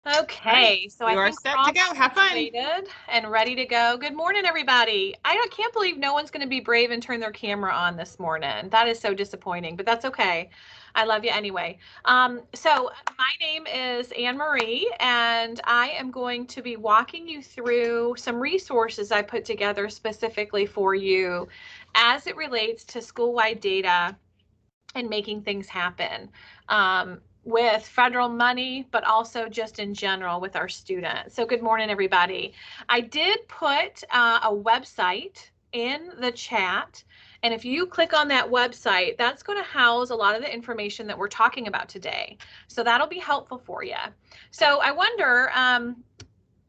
Okay, so You I are think set we're to all go. Have fun. situated and ready to go. Good morning, everybody. I can't believe no one's going to be brave and turn their camera on this morning. That is so disappointing, but that's okay. I love you anyway. So my name is Anne Marie, and I am going to be walking you through some resources I put together specifically for you as it relates to school-wide data and making things happen with federal money, but also just in general with our students. So good morning, everybody. I did put a website in the chat. And if you click on that website, that's going to house a lot of the information that we're talking about today. So that'll be helpful for you. So I wonder,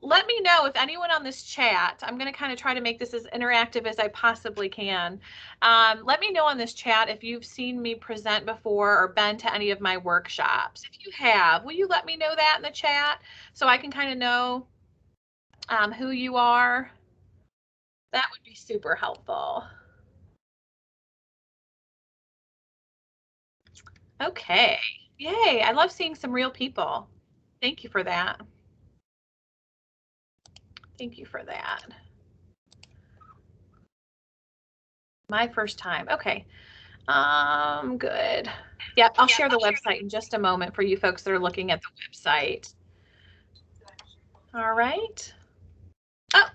let me know if anyone on this chat, I'm going to kind of try to make this as interactive as I possibly can. Let me know on this chat if you've seen me present before or been to any of my workshops. If you have, will you let me know that in the chat so I can kind of know who you are? That would be super helpful. Okay. Yay. I love seeing some real people. Thank you for that. Thank you for that. My first time. Okay. Good. Yep, I'll share the website in just a moment for you folks that are looking at the website. All right. Oh,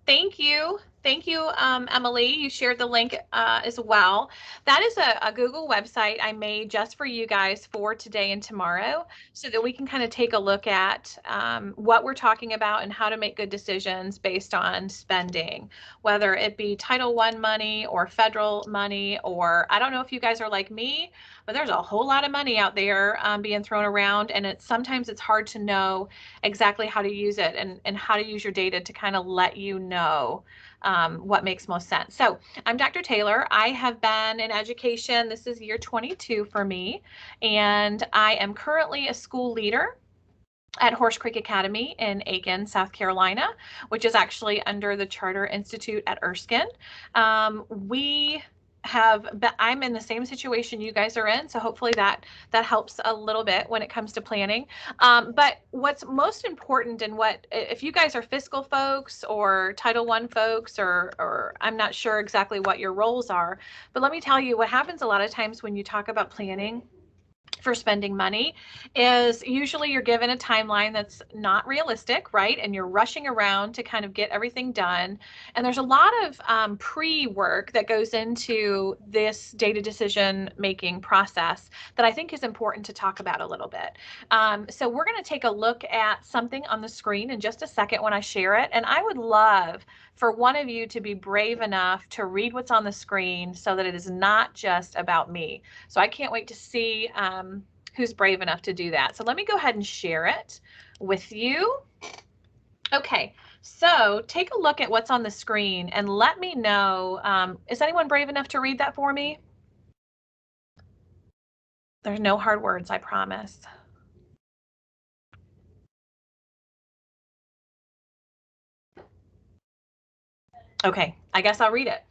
thank you. Thank you, Emily. You shared the link as well. That is a Google website I made just for you guys for today and tomorrow so that we can kind of take a look at what we're talking about and how to make good decisions based on spending, whether it be Title I money or federal money, or I don't know if you guys are like me, but there's a whole lot of money out there being thrown around, and sometimes it's hard to know exactly how to use it and how to use your data to kind of let you know what makes most sense. So I'm Dr. Taylor. I have been in education. This is year 22 for me, and I am currently a school leader at Horse Creek Academy in Aiken, South Carolina, which is actually under the Charter Institute at Erskine. We have been, I'm in the same situation you guys are in, so hopefully that helps a little bit when it comes to planning. But what's most important, and what if you guys are fiscal folks or Title I folks, or I'm not sure exactly what your roles are, but let me tell you what happens a lot of times when you talk about planning for spending money is usually you're given a timeline that's not realistic, right? And you're rushing around to kind of get everything done. And there's a lot of pre-work that goes into this data decision making process that I think is important to talk about a little bit. So we're going to take a look at something on the screen in just a second when I share it. And I would love for one of you to be brave enough to read what's on the screen so that it is not just about me. So I can't wait to see who's brave enough to do that. So let me go ahead and share it with you. Okay, so take a look at what's on the screen and let me know. Is anyone brave enough to read that for me? There's no hard words, I promise. Okay, I guess I'll read it.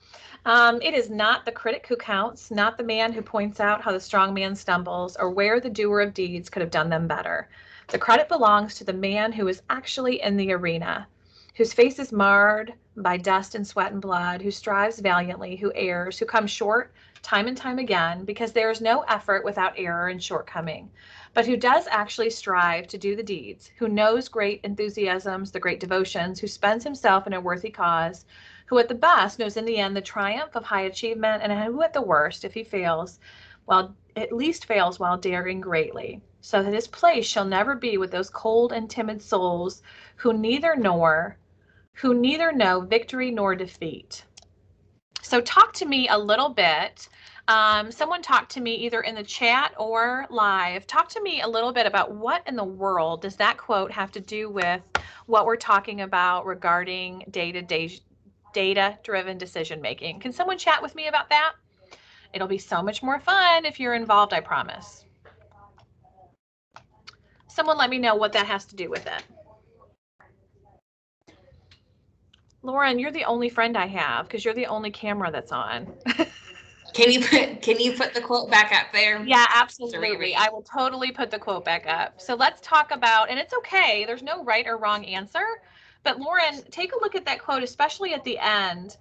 It is not the critic who counts, not the man who points out how the strong man stumbles, or where the doer of deeds could have done them better. The credit belongs to the man who is actually in the arena, whose face is marred by dust and sweat and blood, who strives valiantly, who errs, who comes short time and time again, because there is no effort without error and shortcoming, but who does actually strive to do the deeds, who knows great enthusiasms, the great devotions, who spends himself in a worthy cause, who at the best knows in the end the triumph of high achievement, and who at the worst, if he fails, well, at least fails while daring greatly, so that his place shall never be with those cold and timid souls who neither know victory nor defeat. So talk to me a little bit. Someone talk to me either in the chat or live. Talk to me a little bit about what in the world does that quote have to do with what we're talking about regarding data-driven decision making. Can someone chat with me about that? It'll be so much more fun if you're involved, I promise. Someone let me know what that has to do with it. Lauren, you're the only friend I have because you're the only camera that's on. Can you put the quote back up there? Yeah, absolutely. I will totally put the quote back up. So let's talk about, and it's okay, there's no right or wrong answer, but Lauren, take a look at that quote, especially at the end.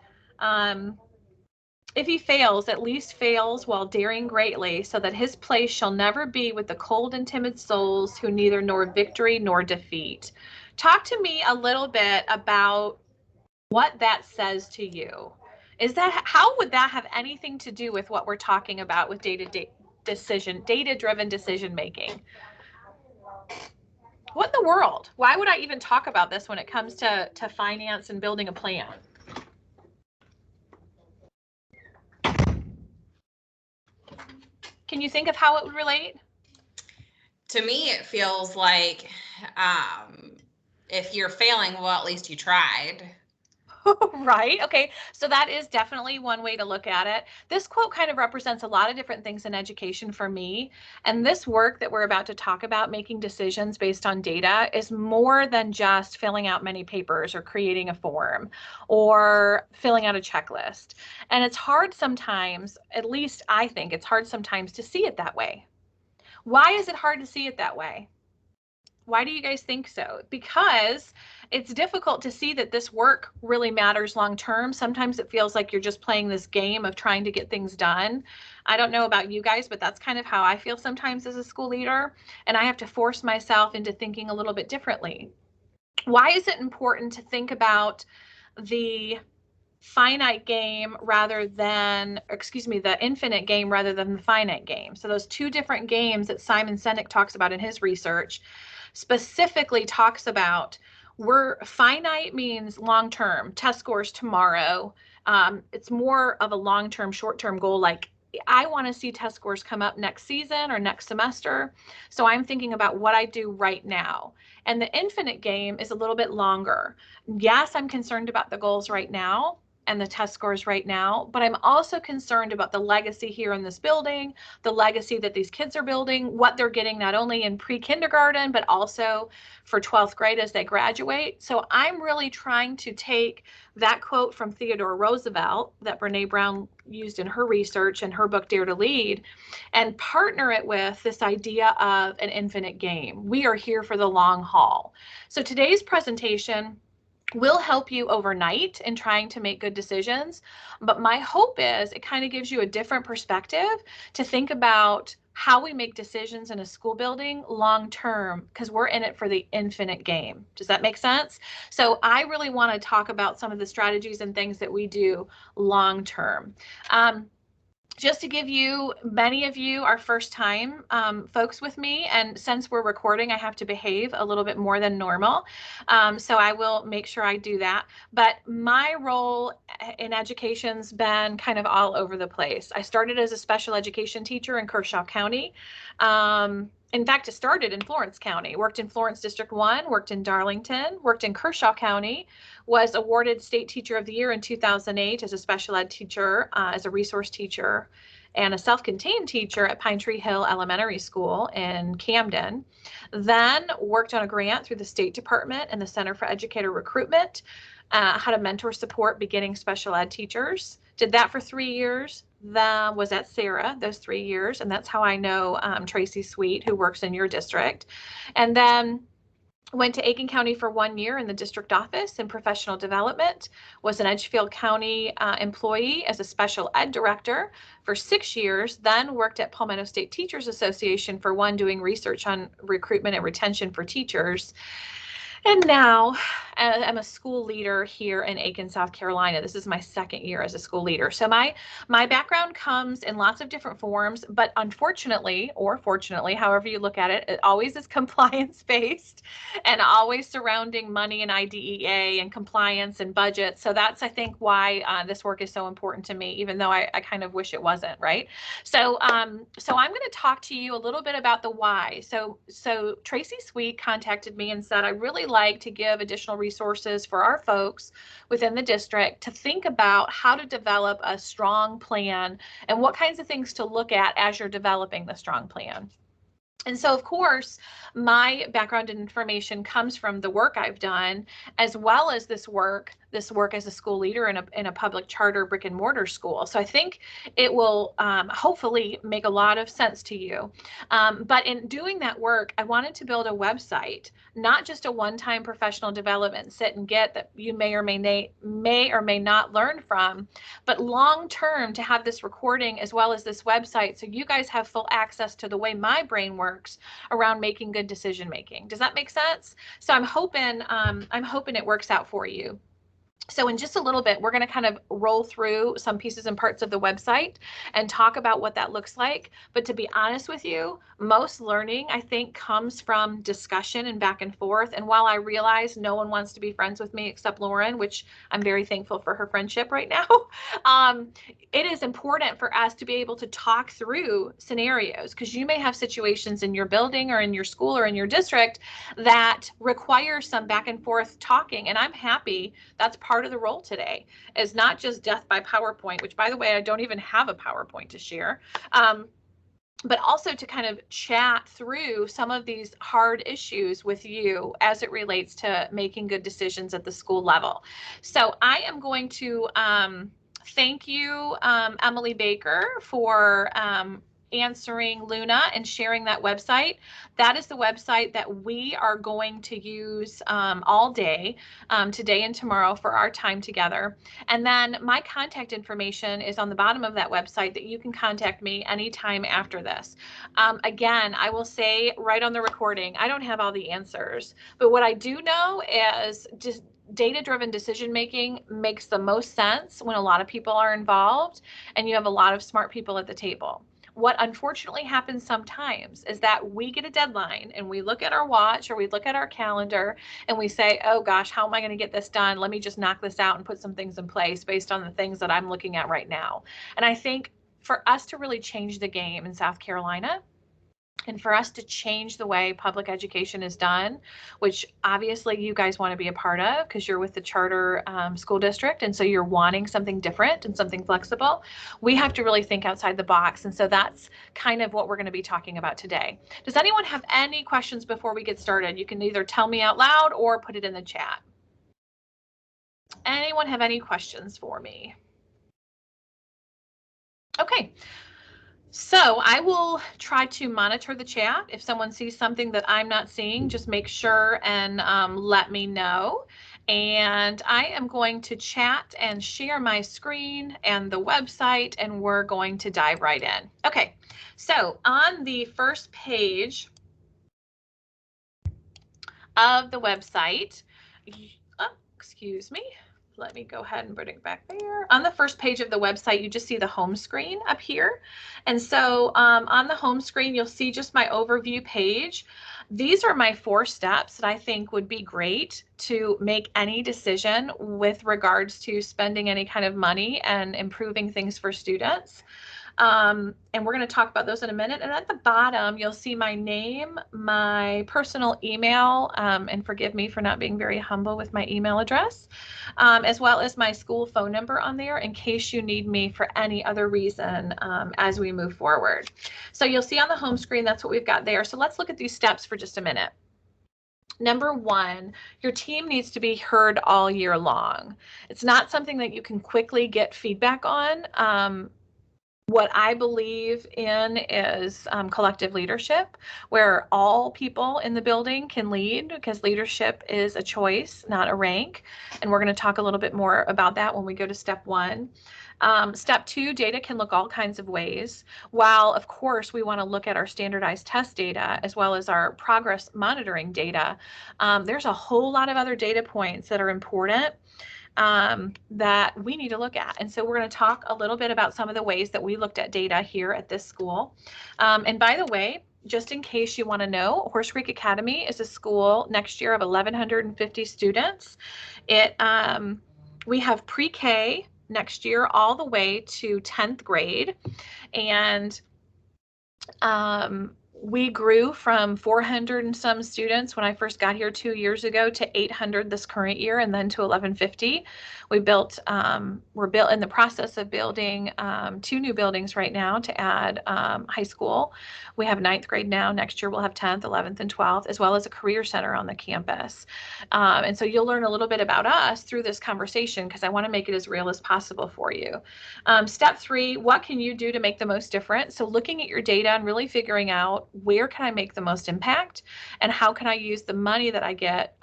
If he fails, at least fails while daring greatly, so that his place shall never be with the cold and timid souls who neither know victory nor defeat. Talk to me a little bit about what that says to you. Is that, how would that have anything to do with what we're talking about with data-driven decision making? What in the world? Why would I even talk about this when it comes to finance and building a plan? Can you think of how it would relate? To me, it feels like if you're failing, well, at least you tried. Right. Okay. So that is definitely one way to look at it. This quote kind of represents a lot of different things in education for me. And this work that we're about to talk about, making decisions based on data, is more than just filling out many papers or creating a form or filling out a checklist. And it's hard sometimes, at least I think it's hard sometimes to see it that way. Why is it hard to see it that way? Why do you guys think so? Because it's difficult to see that this work really matters long term. Sometimes it feels like you're just playing this game of trying to get things done. I don't know about you guys, but that's kind of how I feel sometimes as a school leader. And I have to force myself into thinking a little bit differently. Why is it important to think about the finite game rather than, excuse me, the infinite game rather than the finite game? So those two different games that Simon Sinek talks about in his research specifically talks about, we're finite means long-term, test scores tomorrow. It's more of a long-term, short-term goal, like I want to see test scores come up next season or next semester. So I'm thinking about what I do right now. And the infinite game is a little bit longer. Yes, I'm concerned about the goals right now and the test scores right now, but I'm also concerned about the legacy here in this building, the legacy that these kids are building, what they're getting not only in pre-kindergarten, but also for 12th grade as they graduate. So I'm really trying to take that quote from Theodore Roosevelt that Brene Brown used in her research and her book, Dare to Lead, and partner it with this idea of an infinite game. We are here for the long haul. So today's presentation will help you overnight in trying to make good decisions. But my hope is it kind of gives you a different perspective to think about how we make decisions in a school building long term, because we're in it for the infinite game. Does that make sense? So I really want to talk about some of the strategies and things that we do long term. Just to give you, many of you are first time folks with me, and since we're recording, I have to behave a little bit more than normal. So I will make sure I do that. But my role in education's been kind of all over the place. I started as a special education teacher in Kershaw County. In fact, it started in Florence County, worked in Florence District 1, worked in Darlington, worked in Kershaw County, was awarded State Teacher of the Year in 2008 as a special ed teacher, as a resource teacher, and a self-contained teacher at Pine Tree Hill Elementary School in Camden. Then worked on a grant through the State Department and the Center for Educator Recruitment, how to mentor support beginning special ed teachers. Did that for 3 years. Was at Sarah those 3 years, and that's how I know Tracy Sweet, who works in your district. And then went to Aiken County for 1 year in the district office in professional development, was an Edgefield County employee as a special ed director for 6 years, then worked at Palmetto State Teachers Association for 1, doing research on recruitment and retention for teachers. And now I'm a school leader here in Aiken, South Carolina. This is my 2nd year as a school leader. So my background comes in lots of different forms, but unfortunately, or fortunately, however you look at it, it always is compliance based and always surrounding money and IDEA and compliance and budget. So that's, I think, why this work is so important to me, even though I kind of wish it wasn't, right? So I'm going to talk to you a little bit about the why. So Tracy Sweet contacted me and said, I really like to give additional resources for our folks within the district to think about how to develop a strong plan and what kinds of things to look at as you're developing the strong plan. And so, of course, my background and information comes from the work I've done, as well as this work this work as a school leader in a public charter brick and mortar school. So I think it will hopefully make a lot of sense to you. But in doing that work, I wanted to build a website, not just a one-time professional development sit and get that you may or may not learn from, but long-term to have this recording as well as this website so you guys have full access to the way my brain works around making good decision making. Does that make sense? So I'm hoping it works out for you. So in just a little bit, we're going to kind of roll through some pieces and parts of the website and talk about what that looks like. But to be honest with you, most learning, I think, comes from discussion and back and forth. And while I realize no one wants to be friends with me except Lauren, which I'm very thankful for her friendship right now, it is important for us to be able to talk through scenarios, because you may have situations in your building or in your school or in your district that require some back and forth talking. And I'm happy that's part of the role today, is not just death by PowerPoint, which, by the way, I don't even have a PowerPoint to share, but also to kind of chat through some of these hard issues with you as it relates to making good decisions at the school level. So I am going to thank you, Emily Baker, for answering Luna and sharing that website. That is the website that we are going to use all day, today and tomorrow, for our time together. And then my contact information is on the bottom of that website that you can contact me anytime after this. Again, I will say right on the recording, I don't have all the answers, but what I do know is just data-driven decision making makes the most sense when a lot of people are involved and you have a lot of smart people at the table. What unfortunately happens sometimes is that we get a deadline and we look at our watch or we look at our calendar and we say, oh gosh, how am I going to get this done? Let me just knock this out and put some things in place based on the things that I'm looking at right now. And I think for us to really change the game in South Carolina, and for us to change the way public education is done, which obviously you guys want to be a part of because you're with the charter school district, and so you're wanting something different and something flexible, we have to really think outside the box. And so that's kind of what we're going to be talking about today. Does anyone have any questions before we get started? You can either tell me out loud or put it in the chat. Anyone have any questions for me? Okay. So I will try to monitor the chat. If someone sees something that I'm not seeing, just make sure and let me know. And I am going to chat and share my screen and the website, and we're going to dive right in. Okay, so on the first page of the website, oh, excuse me. Let me go ahead and bring it back there. On the first page of the website, you just see the home screen up here. And so on the home screen, you'll see just my overview page. These are my 4 steps that I think would be great to make any decision with regards to spending any kind of money and improving things for students. And we're going to talk about those in a minute. And at the bottom, you'll see my name, my personal email, and forgive me for not being very humble with my email address, as well as my school phone number on there in case you need me for any other reason as we move forward. So you'll see on the home screen, that's what we've got there. So let's look at these steps for just a minute. Number 1, your team needs to be heard all year long. It's not something that you can quickly get feedback on. What I believe in is collective leadership, where all people in the building can lead, because leadership is a choice, not a rank. And we're going to talk a little bit more about that when we go to step 1. Step 2, data can look all kinds of ways. While, of course, we want to look at our standardized test data as well as our progress monitoring data, there's a whole lot of other data points that are important that we need to look at. And so we're going to talk a little bit about some of the ways that we looked at data here at this school. And by the way, just in case you want to know, Horse Creek Academy is a school next year of 1,150 students. We have pre-K next year all the way to 10th grade. And We grew from 400 and some students when I first got here 2 years ago to 800 this current year, and then to 1150. We're in the process of building 2 new buildings right now to add high school. We have 9th grade now. Next year we'll have 10th, 11th, and 12th, as well as a career center on the campus. And so you'll learn a little bit about us through this conversation, because I want to make it as real as possible for you. Step 3, what can you do to make the most difference? So looking at your data and really figuring out, where can I make the most impact, and how can I use the money that I get,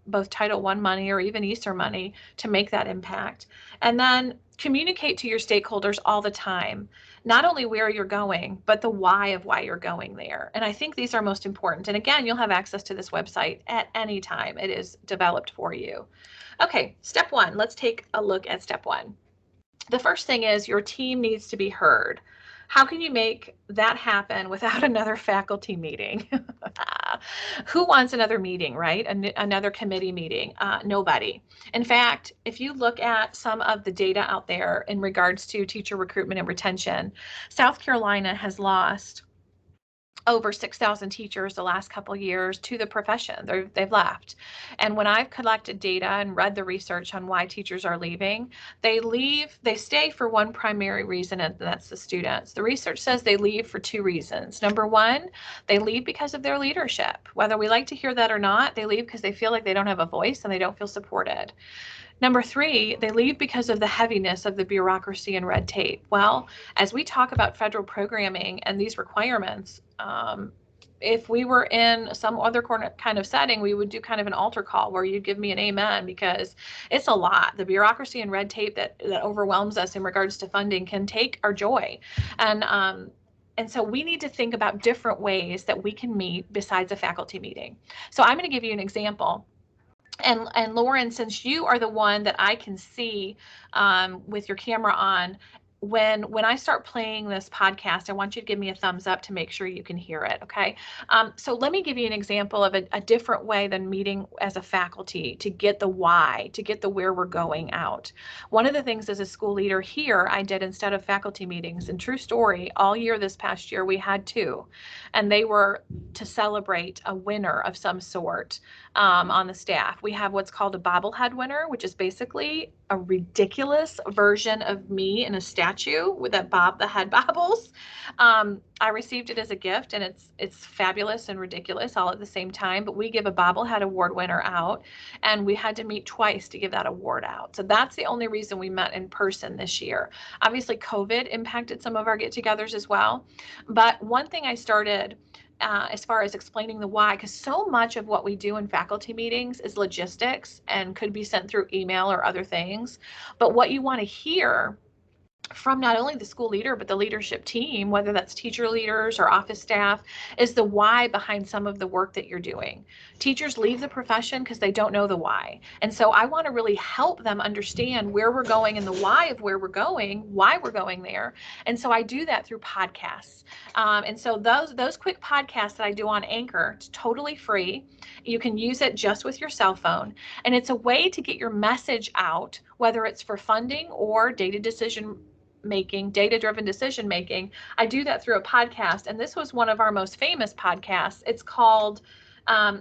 both Title I money or even ESSER money, to make that impact. And then communicate to your stakeholders all the time, not only where you're going, but the why of why you're going there. And I think these are most important. And again, you'll have access to this website at any time it is developed for you. Okay, step 1, let's take a look at step 1. The first thing is, your team needs to be heard. How can you make that happen without another faculty meeting? Who wants another meeting, right? Another committee meeting? Nobody. In fact, if you look at some of the data out there in regards to teacher recruitment and retention, South Carolina has lost over 6,000 teachers the last couple of years to the profession. They've left. And when I've collected data and read the research on why teachers are leaving, they stay for one primary reason, and that's the students. The research says they leave for 2 reasons. Number 1, they leave because of their leadership. Whether we like to hear that or not, they leave because they feel like they don't have a voice and they don't feel supported. Number 3, they leave because of the heaviness of the bureaucracy and red tape. Well, as we talk about federal programming and these requirements, if we were in some other kind of setting, we would do kind of an altar call where you'd give me an amen, because it's a lot. The bureaucracy and red tape that overwhelms us in regards to funding can take our joy. And so we need to think about different ways that we can meet besides a faculty meeting. So I'm going to give you an example. And Lauren, since you are the one that I can see with your camera on, when I start playing this podcast, I want you to give me a thumbs up to make sure you can hear it, okay? So let me give you an example of a different way than meeting as a faculty to get the why, to get the where we're going out. One of the things as a school leader here, I did instead of faculty meetings, and true story, all year this past year we had 2, and they were to celebrate a winner of some sort on the staff. We have what's called a bobblehead winner, which is basically a ridiculous version of me in a statue with the head bobbles. I received it as a gift, and it's fabulous and ridiculous all at the same time. But we give a bobblehead award winner out, and we had to meet twice to give that award out. So that's the only reason we met in person this year. Obviously, COVID impacted some of our get-togethers as well. But one thing I started as far as explaining the why, because so much of what we do in faculty meetings is logistics and could be sent through email or other things. But what you want to hear from not only the school leader, but the leadership team, whether that's teacher leaders or office staff, is the why behind some of the work that you're doing. Teachers leave the profession because they don't know the why. And so I want to really help them understand where we're going and the why of where we're going, why we're going there. And so I do that through podcasts. And so those quick podcasts that I do on Anchor, it's totally free. You can use it just with your cell phone. And it's a way to get your message out, whether it's for funding or data-driven decision making. I do that through a podcast, and this was one of our most famous podcasts. It's called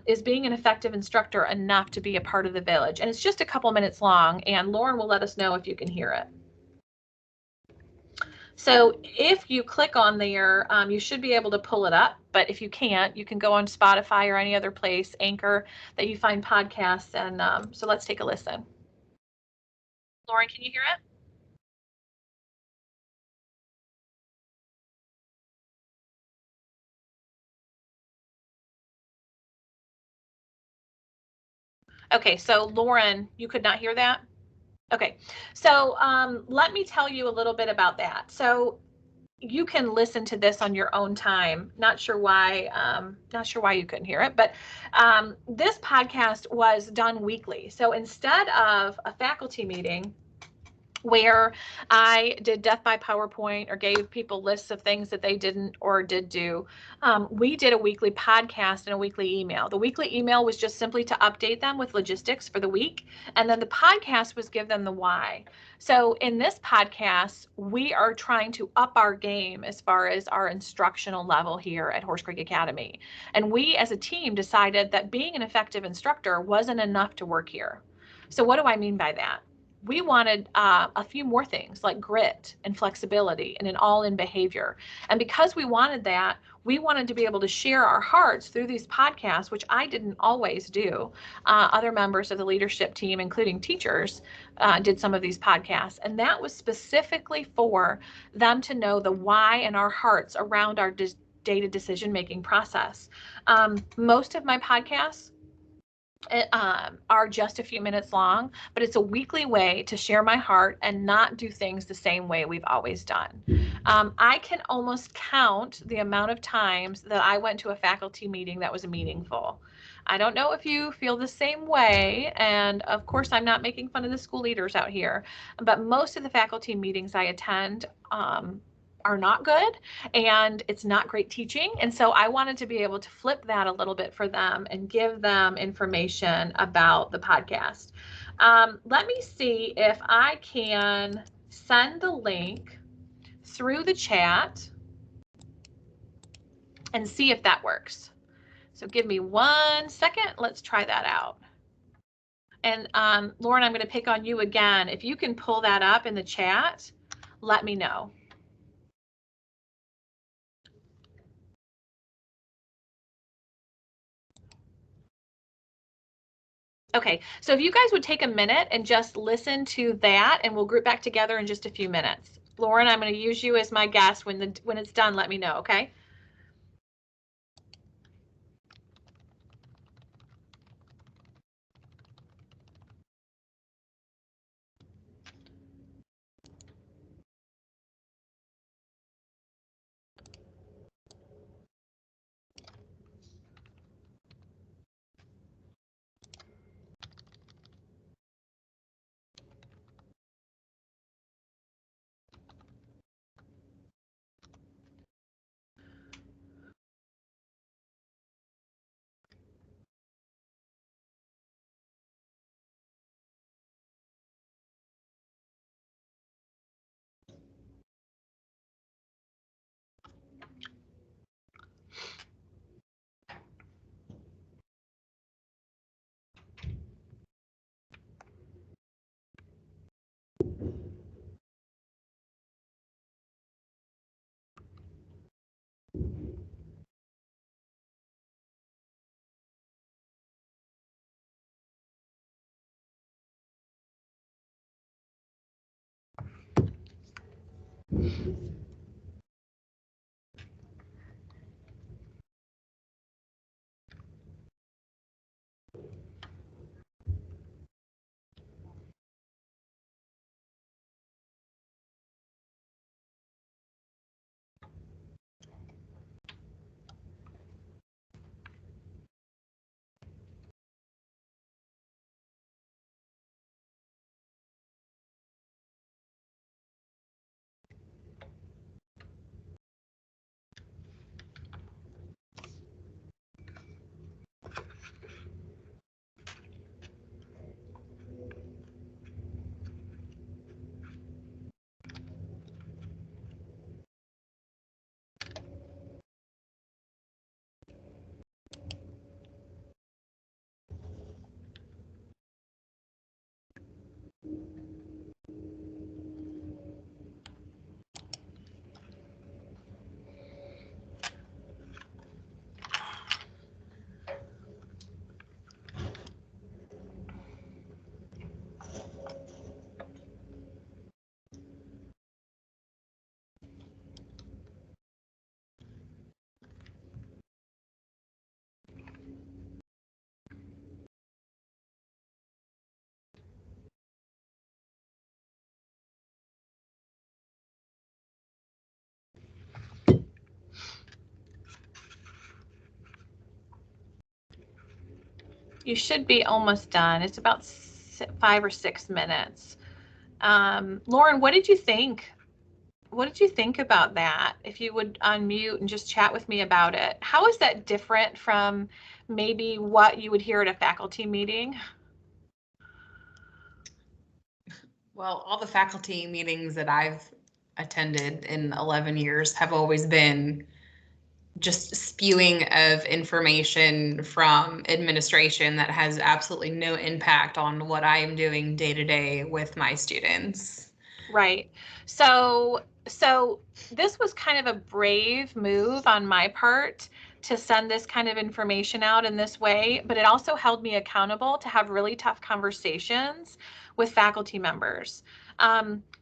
Is Being an Effective Instructor Enough to Be a Part of the Village? And it's just a couple minutes long, and Lauren will let us know if you can hear it. So if you click on there, you should be able to pull it up, but if you can't, you can go on Spotify or any other place, Anchor, that you find podcasts. And so let's take a listen. Lauren, can you hear it? Okay, so Lauren, you could not hear that? Okay, so let me tell you a little bit about that. So you can listen to this on your own time. Not sure why you couldn't hear it, but this podcast was done weekly. So instead of a faculty meeting, where I did death by PowerPoint or gave people lists of things that they didn't or did do. We did a weekly podcast and a weekly email. The weekly email was just simply to update them with logistics for the week. And then the podcast was give them the why. So in this podcast, we are trying to up our game as far as our instructional level here at Horse Creek Academy. And we as a team decided that being an effective instructor wasn't enough to work here. So what do I mean by that? We wanted a few more things like grit and flexibility and an all-in behavior. And because we wanted that, we wanted to be able to share our hearts through these podcasts, which I didn't always do. Other members of the leadership team, including teachers, did some of these podcasts. And that was specifically for them to know the why and our hearts around our data decision-making process. Most of my podcasts are just a few minutes long, but it's a weekly way to share my heart and not do things the same way we've always done. I can almost count the amount of times that I went to a faculty meeting that was meaningful. I don't know if you feel the same way, and of course I'm not making fun of the school leaders out here, but most of the faculty meetings I attend are not good and it's not great teaching. And so I wanted to be able to flip that a little bit for them and give them information about the podcast. Let me see if I can send the link through the chat and see if that works. So give me 1 second. Let's try that out. And Lauren, I'm going to pick on you again. If you can pull that up in the chat, let me know. Okay, so if you guys would take a minute and just listen to that, and we'll group back together in just a few minutes. Lauren, I'm going to use you as my guest. When it's done, let me know, okay? You should be almost done. It's about 5 or 6 minutes. Lauren, what did you think? What did you think about that? If you would unmute and just chat with me about it. How is that different from maybe what you would hear at a faculty meeting? Well, all the faculty meetings that I've attended in 11 years have always been just spewing of information from administration that has absolutely no impact on what I am doing day to day with my students. Right. So this was kind of a brave move on my part to send this kind of information out in this way, but it also held me accountable to have really tough conversations with faculty members.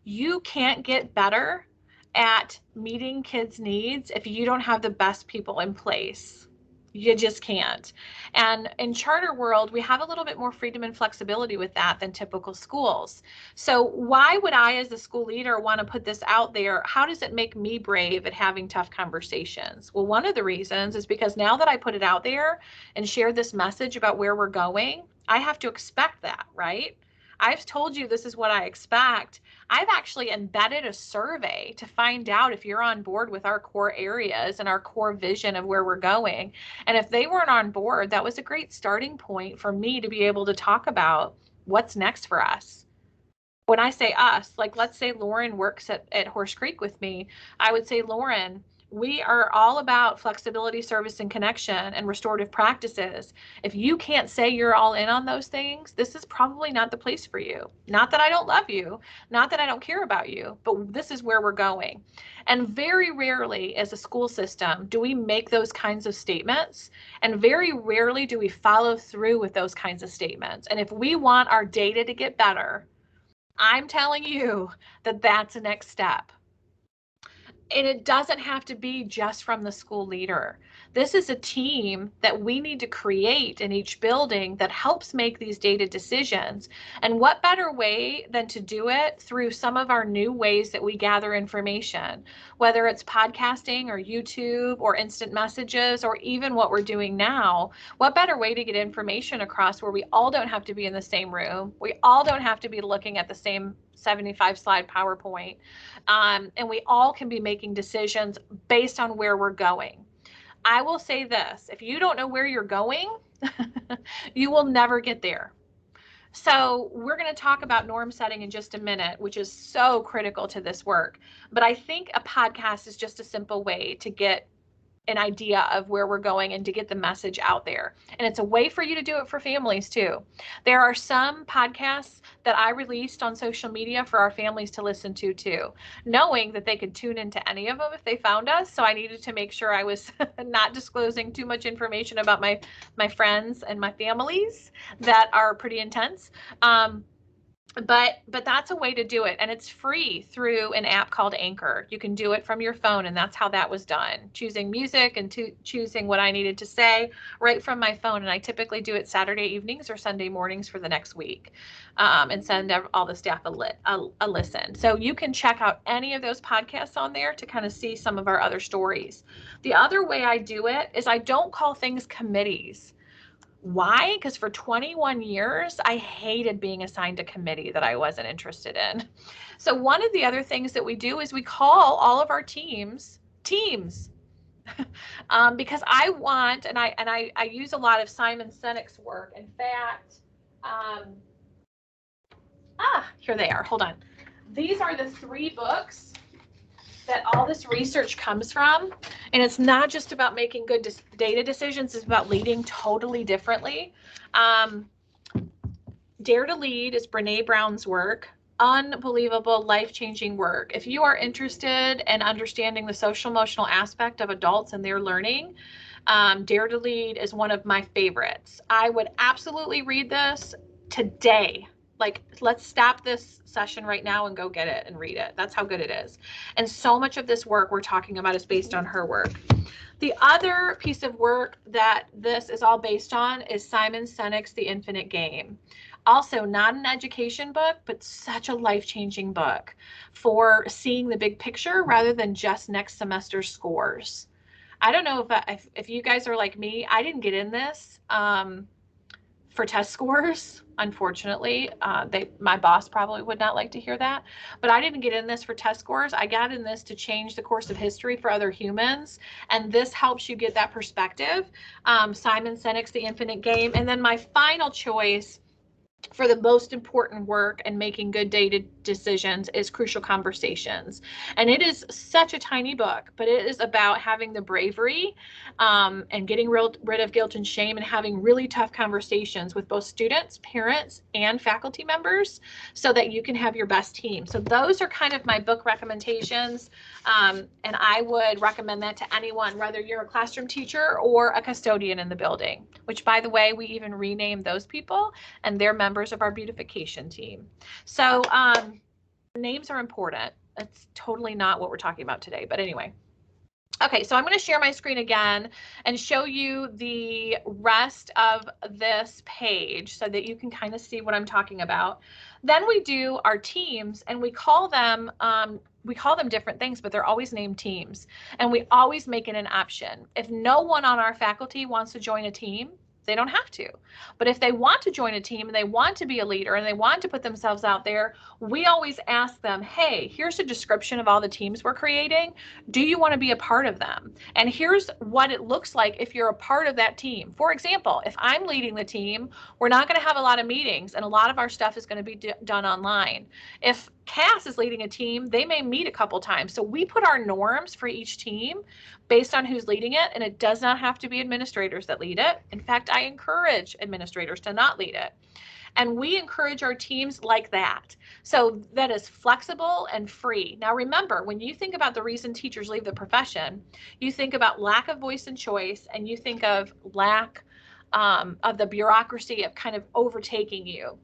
You can't get better at meeting kids' needs if you don't have the best people in place. You just can't. And in charter world, we have a little bit more freedom and flexibility with that than typical schools. So why would I, as a school leader, want to put this out there? How does it make me brave at having tough conversations? Well, one of the reasons is because now that I put it out there and share this message about where we're going, I have to expect that, right? I've told you this is what I expect. I've actually embedded a survey to find out if you're on board with our core areas and our core vision of where we're going. And if they weren't on board, that was a great starting point for me to be able to talk about what's next for us. When I say us, like let's say Lauren works at Horse Creek with me, I would say, Lauren, we are all about flexibility, service, and connection and restorative practices. If you can't say you're all in on those things, this is probably not the place for you. Not that I don't love you, not that I don't care about you, but this is where we're going. And very rarely as a school system do we make those kinds of statements. And very rarely do we follow through with those kinds of statements. And if we want our data to get better, I'm telling you that that's the next step. And it doesn't have to be just from the school leader. This is a team that we need to create in each building that helps make these data decisions. And what better way than to do it through some of our new ways that we gather information, whether it's podcasting or YouTube or instant messages or even what we're doing now. What better way to get information across where we all don't have to be in the same room? We all don't have to be looking at the same 75 slide PowerPoint. And we all can be making decisions based on where we're going. I will say this, if you don't know where you're going, you will never get there. So we're going to talk about norm setting in just a minute, which is so critical to this work. But I think a podcast is just a simple way to get an idea of where we're going and to get the message out there. And it's a way for you to do it for families too. There are some podcasts that I released on social media for our families to listen to too, knowing that they could tune into any of them if they found us. So I needed to make sure I was not disclosing too much information about my friends and my families that are pretty intense. But that's a way to do it, and it's free through an app called Anchor. You can do it from your phone, and that's how that was done, choosing music and choosing what I needed to say right from my phone. And I typically do it Saturday evenings or Sunday mornings for the next week, and send all the staff a listen. So you can check out any of those podcasts on there to kind of see some of our other stories. The other way I do it is I don't call things committees. Why? Because for 21 years, I hated being assigned a committee that I wasn't interested in. So one of the other things that we do is we call all of our teams. Because I want, and I use a lot of Simon Sinek's work. In fact, here they are. Hold on. These are the 3 books that all this research comes from. And it's not just about making good data decisions, it's about leading totally differently. Dare to Lead is Brene Brown's work. Unbelievable, life-changing work. If you are interested in understanding the social emotional aspect of adults and their learning, Dare to Lead is one of my favorites. I would absolutely read this today. Like, let's stop this session right now and go get it and read it. That's how good it is. And so much of this work we're talking about is based on her work. The other piece of work that this is all based on is Simon Sinek's The Infinite Game. Also, not an education book, but such a life-changing book for seeing the big picture rather than just next semester's scores. I don't know if you guys are like me. I didn't get in this for test scores. Unfortunately, my boss probably would not like to hear that, but I didn't get in this for test scores. I got in this to change the course of history for other humans, and this helps you get that perspective. Simon Sinek's The Infinite Game. And then my final choice for the most important work and making good data decisions is Crucial Conversations. And it is such a tiny book, but it is about having the bravery and getting rid of guilt and shame and having really tough conversations with both students, parents, and faculty members so that you can have your best team. So those are kind of my book recommendations. And I would recommend that to anyone, whether you're a classroom teacher or a custodian in the building, which, by the way, we even renamed those people, and they're members of our beautification team. So names are important. That's totally not what we're talking about today, but anyway. Okay, so I'm going to share my screen again and show you the rest of this page so that you can kind of see what I'm talking about. Then we do our teams, and we call them different things, but they're always named teams. And we always make it an option. If no one on our faculty wants to join a team, they don't have to. But if they want to join a team and they want to be a leader and they want to put themselves out there, we always ask them, hey, here's a description of all the teams we're creating. Do you want to be a part of them? And here's what it looks like if you're a part of that team. For example, if I'm leading the team, we're not going to have a lot of meetings and a lot of our stuff is going to be done online. If Cass is leading a team, they may meet a couple times. So we put our norms for each team based on who's leading it, and it does not have to be administrators that lead it. In fact, I encourage administrators to not lead it. And we encourage our teams like that. So that is flexible and free. Now, remember, when you think about the reason teachers leave the profession, you think about lack of voice and choice, and you think of lack of the bureaucracy of kind of overtaking you.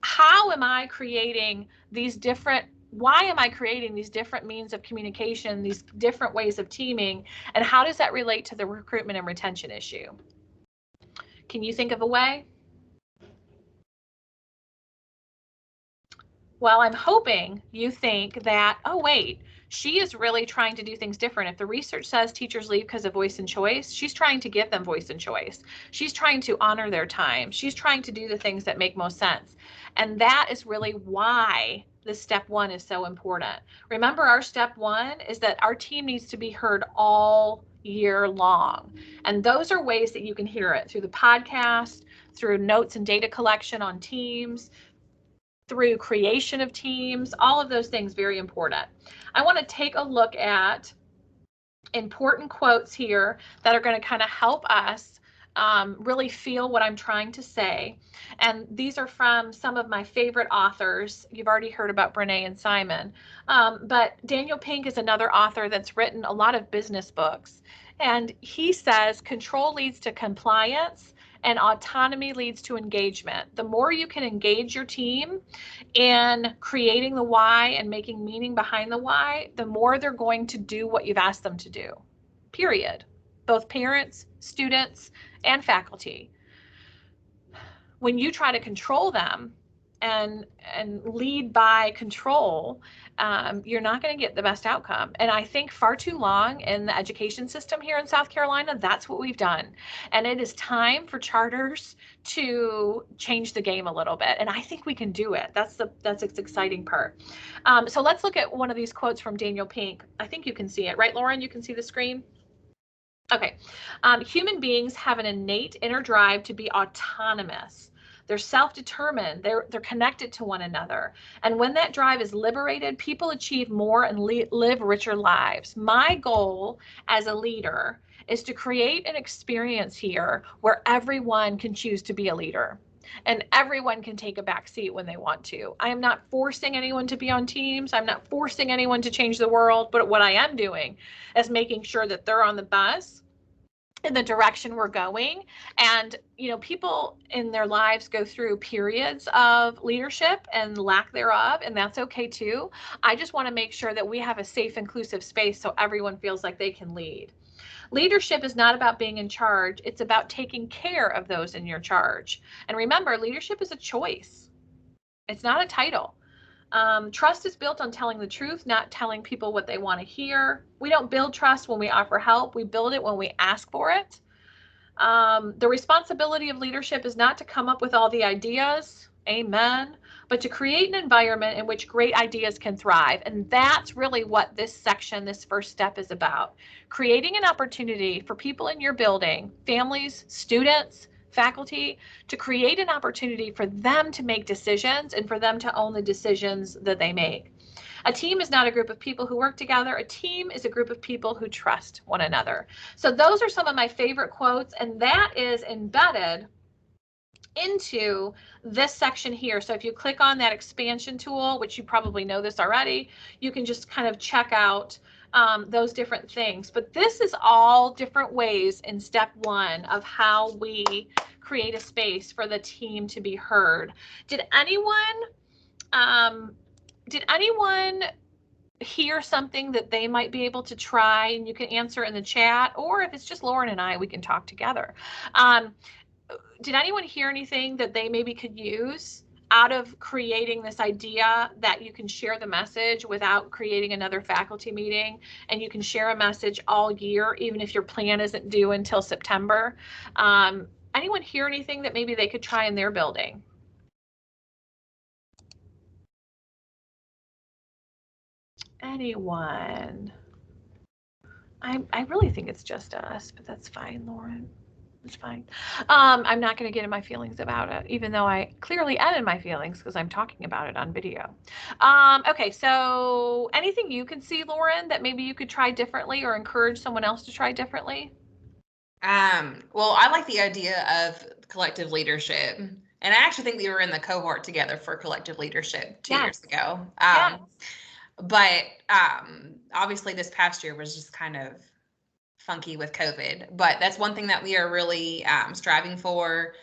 How am I creating these different why am I creating these different means of communication, these different ways of teaming, and how does that relate to the recruitment and retention issue? Can you think of a way? Well, I'm hoping you think that, oh, wait, she is really trying to do things different. If the research says teachers leave because of voice and choice, she's trying to give them voice and choice. She's trying to honor their time. She's trying to do the things that make most sense. And that is really why this step one is so important. Remember, our step one is that our team needs to be heard all year long. And those are ways that you can hear it through the podcast, through notes and data collection on teams, through creation of teams, all of those things, very important. I want to take a look at important quotes here that are going to kind of help us really feel what I'm trying to say. And these are from some of my favorite authors. You've already heard about Brene and Simon, but Daniel Pink is another author that's written a lot of business books. And he says, control leads to compliance and autonomy leads to engagement. The more you can engage your team in creating the why and making meaning behind the why, the more they're going to do what you've asked them to do, period. Both parents, students, and faculty. When you try to control them and lead by control, you're not going to get the best outcome. And I think far too long in the education system here in South Carolina, that's what we've done. And it is time for charters to change the game a little bit. And I think we can do it. That's the exciting part. So let's look at one of these quotes from Daniel Pink. I think you can see it, right, Lauren? You can see the screen? Okay. Human beings have an innate inner drive to be autonomous. They're self-determined. They're connected to one another. And when that drive is liberated, people achieve more and live richer lives. My goal as a leader is to create an experience here where everyone can choose to be a leader and everyone can take a back seat when they want to. I am not forcing anyone to be on teams. I'm not forcing anyone to change the world, but what I am doing is making sure that they're on the bus in the direction we're going. And, you know, people in their lives go through periods of leadership and lack thereof, and that's okay too. I just want to make sure that we have a safe, inclusive space so everyone feels like they can lead. Leadership is not about being in charge. It's about taking care of those in your charge. And remember, leadership is a choice. It's not a title. Trust is built on telling the truth, not telling people what they want to hear. We don't build trust when we offer help. We build it when we ask for it. The responsibility of leadership is not to come up with all the ideas, amen, but to create an environment in which great ideas can thrive. And that's really what this section, this first step, is about. Creating an opportunity for people in your building, families, students, faculty, to create an opportunity for them to make decisions and for them to own the decisions that they make. A team is not a group of people who work together. A team is a group of people who trust one another. So those are some of my favorite quotes, and that is embedded into this section here. So if you click on that expansion tool, which you probably know this already, you can just kind of check out those different things. But this is all different ways in step one of how we create a space for the team to be heard. Did anyone hear something that they might be able to try? And you can answer in the chat, or if it's just Lauren and I, we can talk together. Did anyone hear anything that they maybe could use out of creating this idea that you can share the message without creating another faculty meeting, and you can share a message all year, even if your plan isn't due until September? Anyone hear anything that maybe they could try in their building? Anyone? I really think it's just us, but that's fine, Lauren. It's fine. I'm not going to get in my feelings about it, even though I clearly am in my feelings because I'm talking about it on video. Okay, so anything you can see, Lauren, that maybe you could try differently or encourage someone else to try differently? Well, I like the idea of collective leadership. And I actually think we were in the cohort together for collective leadership 2 years ago. Yes. But obviously this past year was just kind of funky with COVID. But that's one thing that we are really striving for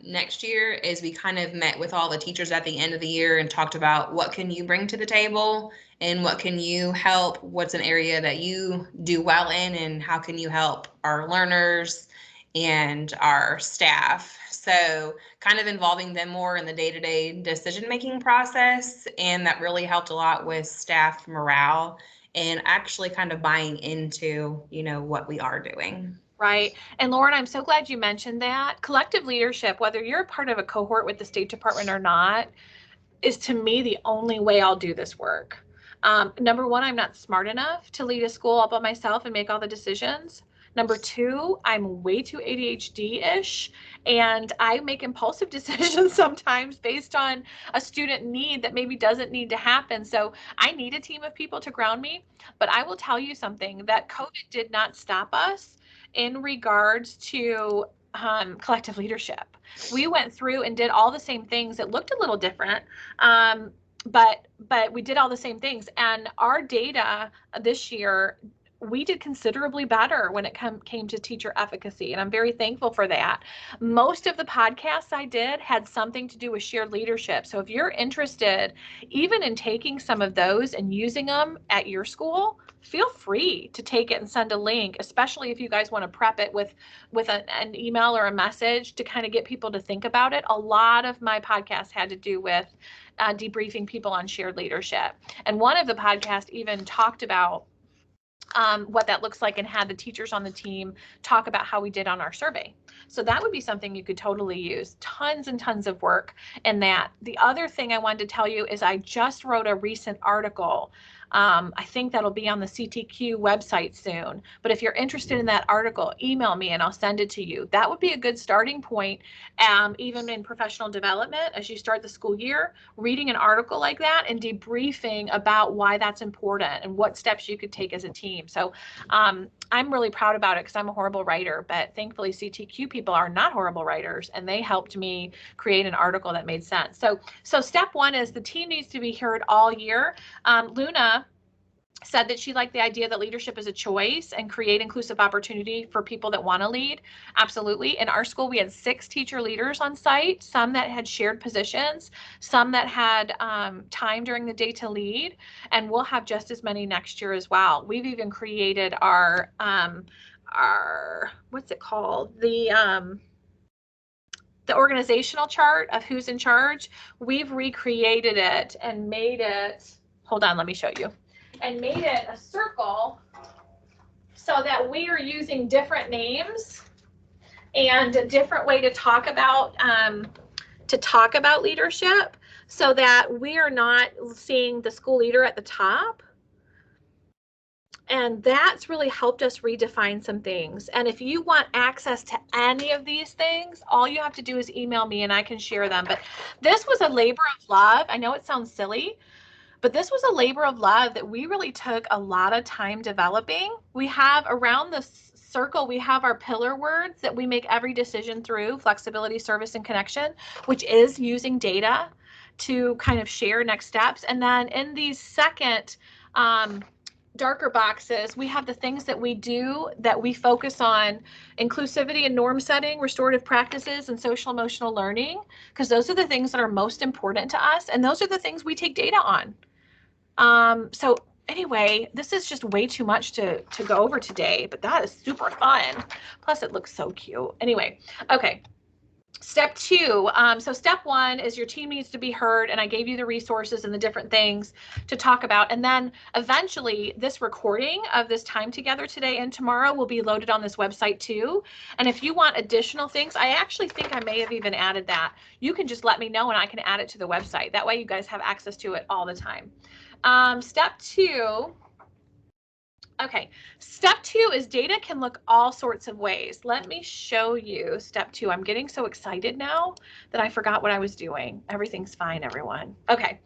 next year is we kind of met with all the teachers at the end of the year and talked about what can you bring to the table and what can you help, what's an area that you do well in, and how can you help our learners and our staff. So kind of involving them more in the day-to-day decision-making process, and that really helped a lot with staff morale and actually kind of buying into, you know, what we are doing. Right. And Lauren, I'm so glad you mentioned that. Collective leadership, whether you're a part of a cohort with the State Department or not, is to me the only way I'll do this work. Number one, I'm not smart enough to lead a school all by myself and make all the decisions. Number two, I'm way too ADHD-ish, and I make impulsive decisions sometimes based on a student need that maybe doesn't need to happen. So I need a team of people to ground me. But I will tell you something, that COVID did not stop us in regards to collective leadership. We went through and did all the same things. It looked a little different, but we did all the same things. And our data this year, we did considerably better when it came to teacher efficacy, and I'm very thankful for that. Most of the podcasts I did had something to do with shared leadership. So if you're interested even in taking some of those and using them at your school, feel free to take it and send a link, especially if you guys want to prep it with an email or a message to kind of get people to think about it. A lot of my podcasts had to do with debriefing people on shared leadership. And one of the podcasts even talked about what that looks like and had the teachers on the team talk about how we did on our survey. So that would be something you could totally use. Tons and tons of work in that. The other thing I wanted to tell you is I just wrote a recent article. I think that'll be on the CTQ website soon. But if you're interested in that article, email me and I'll send it to you. That would be a good starting point, even in professional development as you start the school year, reading an article like that and debriefing about why that's important and what steps you could take as a team. So I'm really proud about it because I'm a horrible writer, but thankfully CTQ people are not horrible writers, and they helped me create an article that made sense. So step one is the team needs to be heard all year. Luna said that she liked the idea that leadership is a choice and create inclusive opportunity for people that want to lead. Absolutely. In our school, we had 6 teacher leaders on site, some that had shared positions, some that had time during the day to lead, and we'll have just as many next year as well. We've even created our what's it called? The organizational chart of who's in charge. We've recreated it and made it, hold on, let me show you, and made it a circle so that we are using different names and a different way to talk about leadership, so that we are not seeing the school leader at the top. And that's really helped us redefine some things. And if you want access to any of these things, all you have to do is email me and I can share them. But this was a labor of love. I know it sounds silly, but this was a labor of love that we really took a lot of time developing. We have around the circle, we have our pillar words that we make every decision through: flexibility, service, and connection, which is using data to kind of share next steps. And then in these second darker boxes, we have the things that we do that we focus on: inclusivity and norm setting, restorative practices, and social emotional learning, because those are the things that are most important to us, and those are the things we take data on. So anyway, this is just way too much to go over today, but that is super fun. Plus it looks so cute. Anyway, okay. Step 2. So step 1 is your team needs to be heard, and I gave you the resources and the different things to talk about. And then eventually this recording of this time together today and tomorrow will be loaded on this website too. And if you want additional things, I actually think I may have even added that. You can just let me know and I can add it to the website. That way you guys have access to it all the time. Step 2. Okay, step 2 is data can look all sorts of ways. Let me show you step 2. I'm getting so excited now that I forgot what I was doing. Everything's fine, everyone. Okay,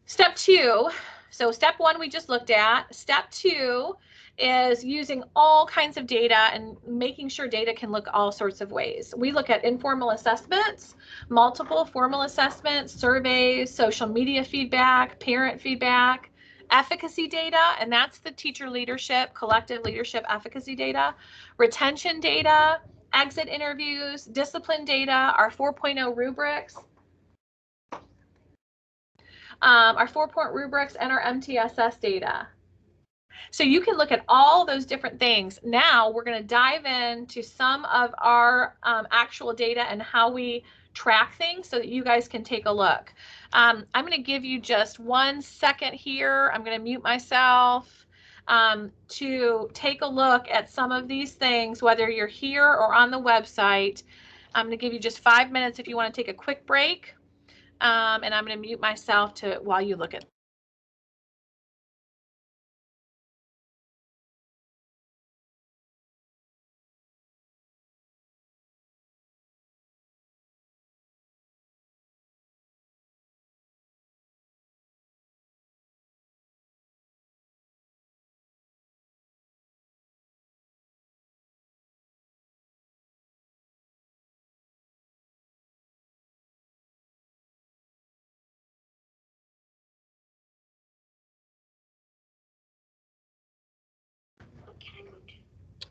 step 2. So step 1 we just looked at. Step 2 is using all kinds of data and making sure data can look all sorts of ways. We look at informal assessments, multiple formal assessments, surveys, social media feedback, parent feedback, efficacy data, and that's the teacher leadership, collective leadership efficacy data, retention data, exit interviews, discipline data, our 4.0 rubrics, our 4-point rubrics, and our MTSS data. So you can look at all those different things. Now we're going to dive into some of our actual data and how we track things so that you guys can take a look. I'm going to give you just 1 second here. I'm going to mute myself to take a look at some of these things, whether you're here or on the website. I'm going to give you just 5 minutes if you want to take a quick break. And I'm going to mute myself while you look at.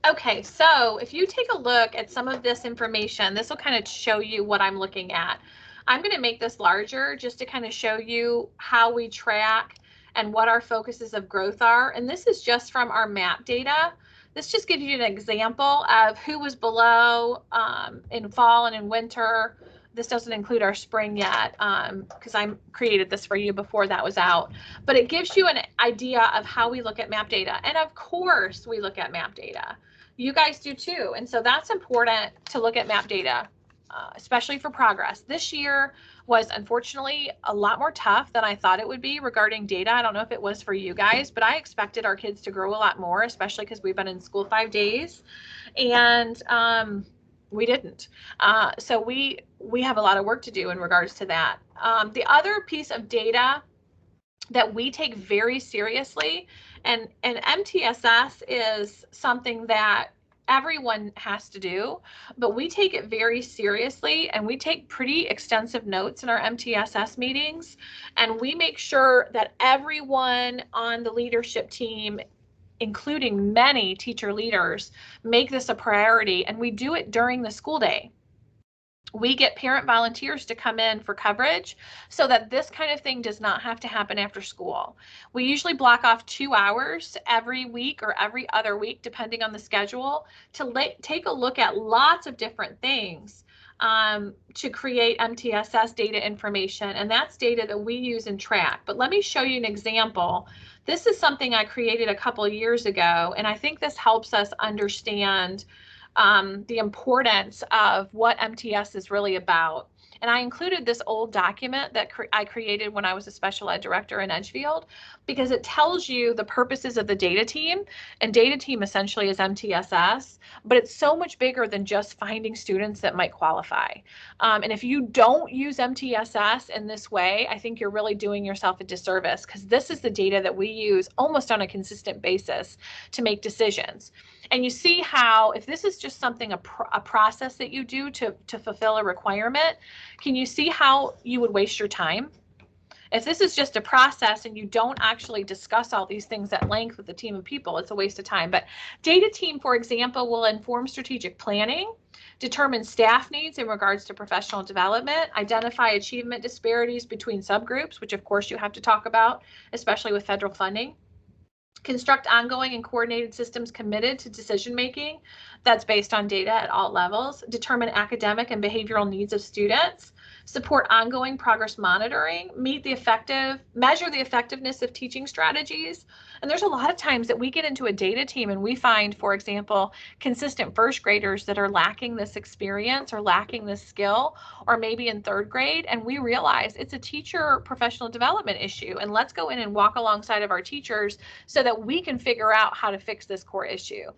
Okay, so if you take a look at some of this information, this will kind of show you what I'm looking at. I'm going to make this larger just to kind of show you how we track and what our focuses of growth are. And this is just from our MAP data. This just gives you an example of who was below in fall and in winter. This doesn't include our spring yet because I created this for you before that was out. But it gives you an idea of how we look at MAP data. And of course, we look at MAP data. You guys do too. And so that's important to look at MAP data, especially for progress. This year was unfortunately a lot more tough than I thought it would be regarding data. I don't know if it was for you guys, but I expected our kids to grow a lot more, especially because we've been in school 5 days. And we didn't. So we have a lot of work to do in regards to that. The other piece of data that we take very seriously, and MTSS is something that everyone has to do, but we take it very seriously, and we take pretty extensive notes in our MTSS meetings, and we make sure that everyone on the leadership team, including many teacher leaders, make this a priority, and we do it during the school day. We get parent volunteers to come in for coverage so that this kind of thing does not have to happen after school. We usually block off 2 hours every week or every other week, depending on the schedule, to take a look at lots of different things to create MTSS data information. And that's data that we use and track. But let me show you an example. This is something I created a couple years ago, and I think this helps us understand the importance of what MTS is really about. And I included this old document that I created when I was a special ed director in Edgefield, because it tells you the purposes of the data team. And data team essentially is MTSS, but it's so much bigger than just finding students that might qualify. And if you don't use MTSS in this way, I think you're really doing yourself a disservice, because this is the data that we use almost on a consistent basis to make decisions. And you see how, if this is just something, a process that you do to fulfill a requirement, can you see how you would waste your time? If this is just a process and you don't actually discuss all these things at length with a team of people, it's a waste of time. But data team, for example, will inform strategic planning, determine staff needs in regards to professional development, identify achievement disparities between subgroups, which of course you have to talk about, especially with federal funding, construct ongoing and coordinated systems committed to decision making that's based on data at all levels, determine academic and behavioral needs of students, support ongoing progress monitoring, measure the effectiveness of teaching strategies. And there's a lot of times that we get into a data team and we find, for example, consistent first graders that are lacking this experience or lacking this skill, or maybe in third grade, and we realize it's a teacher professional development issue, and let's go in and walk alongside of our teachers so that we can figure out how to fix this core issue.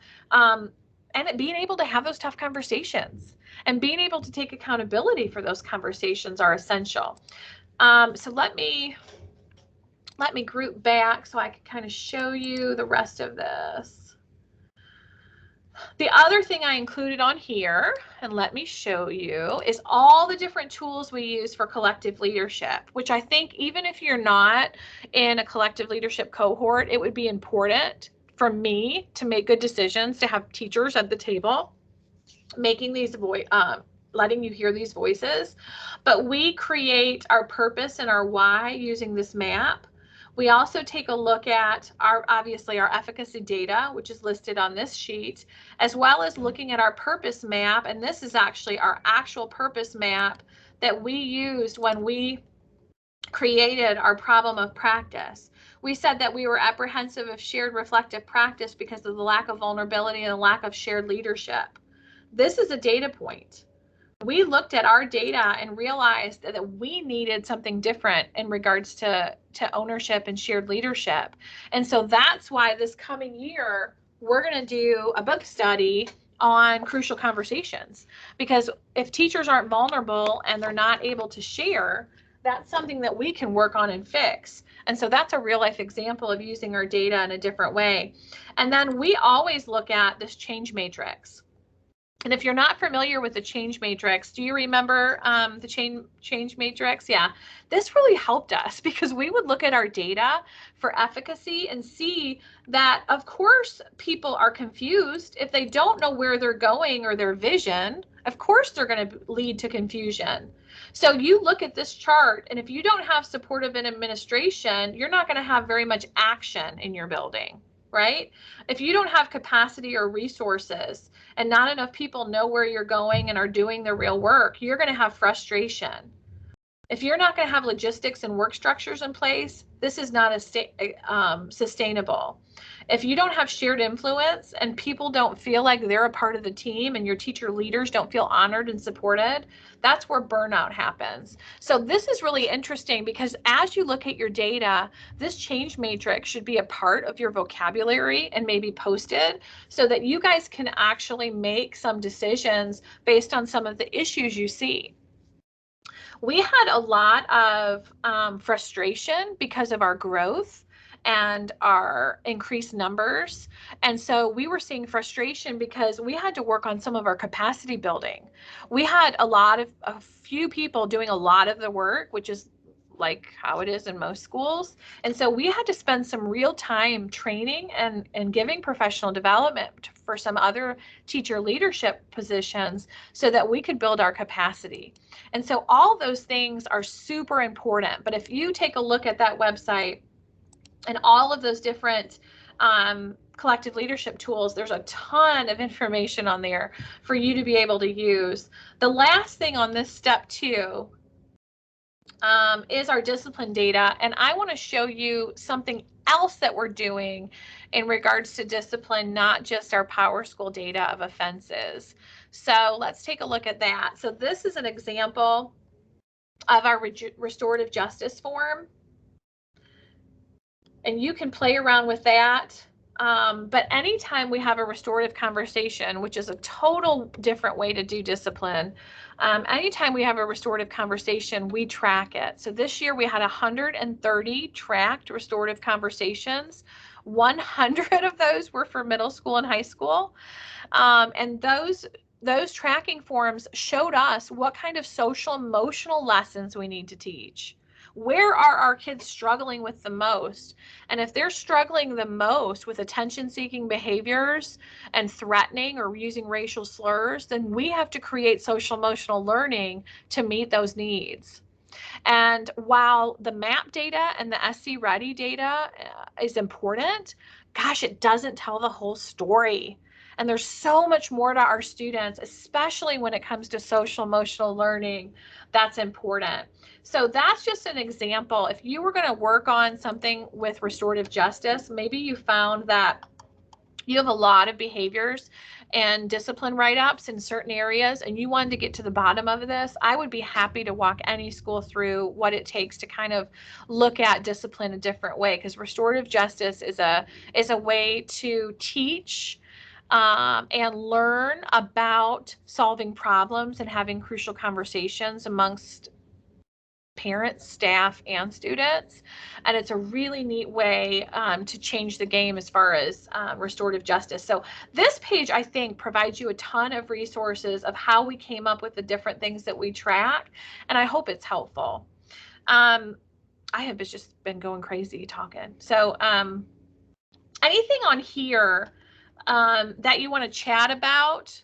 And being able to have those tough conversations and being able to take accountability for those conversations are essential. So let me group back so I can kind of show you the rest of this. The other thing I included on here, and let me show you, is all the different tools we use for collective leadership, which I think even if you're not in a collective leadership cohort, it would be important for me to make good decisions, to have teachers at the table making these letting you hear these voices. But we create our purpose and our why using this map. We also take a look at obviously our efficacy data, which is listed on this sheet, as well as looking at our purpose map. And this is actually our actual purpose map that we used when we created our problem of practice. We said that we were apprehensive of shared reflective practice because of the lack of vulnerability and the lack of shared leadership. This is a data point. We looked at our data and realized that we needed something different in regards to ownership and shared leadership. And so that's why this coming year, we're going to do a book study on crucial conversations, because if teachers aren't vulnerable and they're not able to share, that's something that we can work on and fix. And so that's a real life example of using our data in a different way. And then we always look at this change matrix. And if you're not familiar with the change matrix, do you remember the change matrix? Yeah, this really helped us because we would look at our data for efficacy and see that, of course, people are confused. If they don't know where they're going or their vision, of course, they're going to lead to confusion. So you look at this chart, and if you don't have supportive administration, you're not going to have very much action in your building, right? If you don't have capacity or resources and not enough people know where you're going and are doing the real work, you're going to have frustration. If you're not going to have logistics and work structures in place, this is not sustainable. If you don't have shared influence and people don't feel like they're a part of the team and your teacher leaders don't feel honored and supported, that's where burnout happens. So this is really interesting because as you look at your data, this change matrix should be a part of your vocabulary and maybe posted so that you guys can actually make some decisions based on some of the issues you see. We had a lot of frustration because of our growth and our increased numbers. And so we were seeing frustration because we had to work on some of our capacity building. We had a few people doing a lot of the work, which is like how it is in most schools. And so we had to spend some real time training and giving professional development for some other teacher leadership positions so that we could build our capacity. And so all those things are super important. But if you take a look at that website and all of those different collective leadership tools, there's a ton of information on there for you to be able to use. The last thing on this step 2 is our discipline data. And I want to show you something else that we're doing in regards to discipline, not just our PowerSchool data of offenses. So let's take a look at that. So this is an example of our restorative justice form. And you can play around with that. But anytime we have a restorative conversation, which is a total different way to do discipline, anytime we have a restorative conversation, we track it. So this year we had 130 tracked restorative conversations. 100 of those were for middle school and high school. And those tracking forms showed us what kind of social emotional lessons we need to teach. Where are our kids struggling with the most? And if they're struggling the most with attention-seeking behaviors and threatening or using racial slurs, then we have to create social emotional learning to meet those needs. And while the MAP data and the SC Ready data is important, gosh, it doesn't tell the whole story. And there's so much more to our students, especially when it comes to social emotional learning, that's important. So that's just an example. If you were going to work on something with restorative justice, maybe you found that you have a lot of behaviors and discipline write-ups in certain areas and you wanted to get to the bottom of this, I would be happy to walk any school through what it takes to kind of look at discipline a different way, because restorative justice is a way to teach and learn about solving problems and having crucial conversations amongst parents, staff, and students. And it's a really neat way to change the game as far as restorative justice. So this page, I think, provides you a ton of resources of how we came up with the different things that we track. And I hope it's helpful. I have just been going crazy talking. So anything on here that you want to chat about?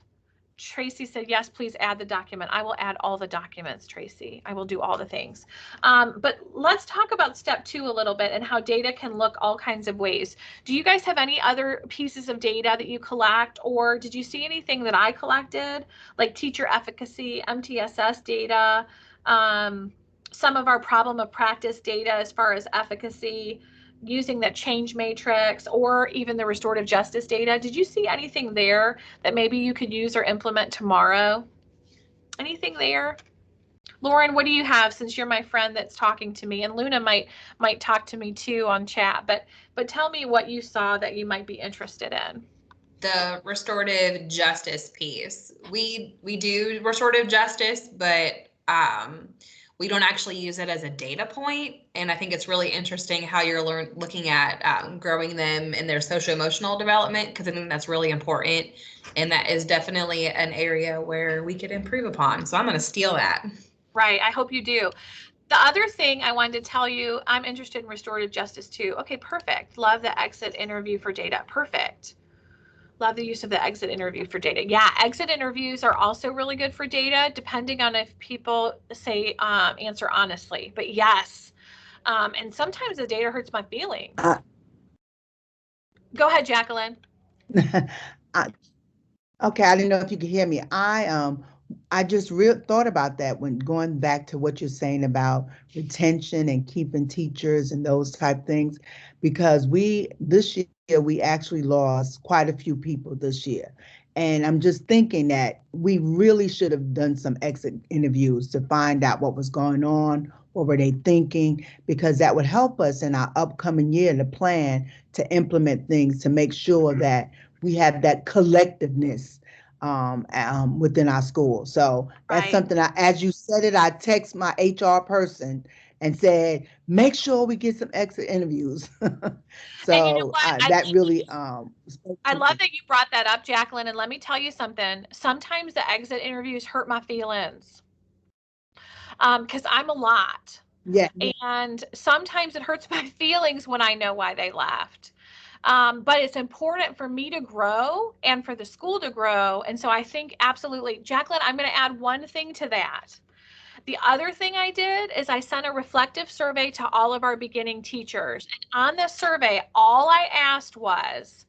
Tracy said, yes, please add the document. I will add all the documents, Tracy. I will do all the things. But let's talk about step 2 a little bit and how data can look all kinds of ways. Do you guys have any other pieces of data that you collect, or did you see anything that I collected, like teacher efficacy, MTSS data, some of our problem of practice data as far as efficacy, using that change matrix, or even the restorative justice data? Did you see anything there that maybe you could use or implement tomorrow? Anything there? Lauren, what do you have, since you're my friend that's talking to me? And Luna might talk to me too on chat, but tell me what you saw that you might be interested in. The restorative justice piece. We do restorative justice, but we don't actually use it as a data point. And I think it's really interesting how you're looking at growing them in their social emotional development, because I think that's really important. And that is definitely an area where we could improve upon. So I'm going to steal that. Right. I hope you do. The other thing I wanted to tell you, I'm interested in restorative justice too. Okay, perfect. Love the exit interview for data. Perfect. Love the use of the exit interview for data. Yeah, exit interviews are also really good for data, depending on if people say answer honestly. But yes, and sometimes the data hurts my feelings. Go ahead, Jacqueline. Okay, I didn't know if you could hear me. I just thought about that when going back to what you're saying about retention and keeping teachers and those type things, because this year we actually lost quite a few people this year. And I'm just thinking that we really should have done some exit interviews to find out what was going on, what were they thinking, because that would help us in our upcoming year to plan to implement things to make sure that we have that collectiveness within our school. So that's something as you said it, I text my HR person and said, make sure we get some exit interviews. So and you know that really, I love that you brought that up, Jacqueline. And let me tell you something. Sometimes the exit interviews hurt my feelings because I'm a lot. Yeah. And sometimes it hurts my feelings when I know why they left. But it's important for me to grow and for the school to grow. And so I think absolutely, Jacqueline, I'm going to add one thing to that. The other thing I did is I sent a reflective survey to all of our beginning teachers. And on this survey, all I asked was,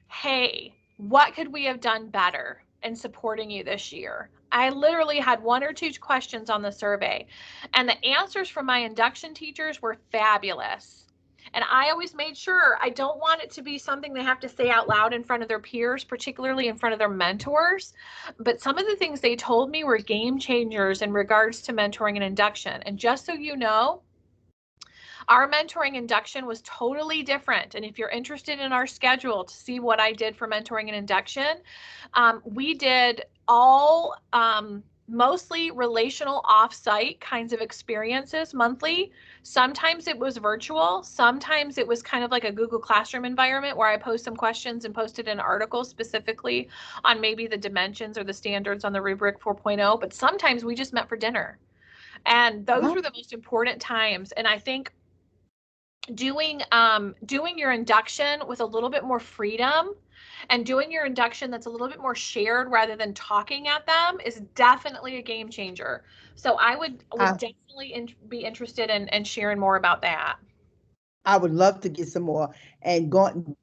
hey, what could we have done better in supporting you this year? I literally had 1 or 2 questions on the survey, and the answers from my induction teachers were fabulous. And I always made sure I don't want it to be something they have to say out loud in front of their peers, particularly in front of their mentors. But some of the things they told me were game changers in regards to mentoring and induction. And just so you know, our mentoring induction was totally different. And if you're interested in our schedule to see what I did for mentoring and induction, we did all mostly relational off-site kinds of experiences monthly. Sometimes it was virtual. Sometimes it was kind of like a Google Classroom environment where I post some questions and posted an article specifically on maybe the dimensions or the standards on the rubric 4.0. But sometimes we just met for dinner. And those were the most important times. And I think doing your induction with a little bit more freedom and doing your induction that's a little bit more shared rather than talking at them is definitely a game changer. So I would definitely be interested in sharing more about that. I would love to get some more. And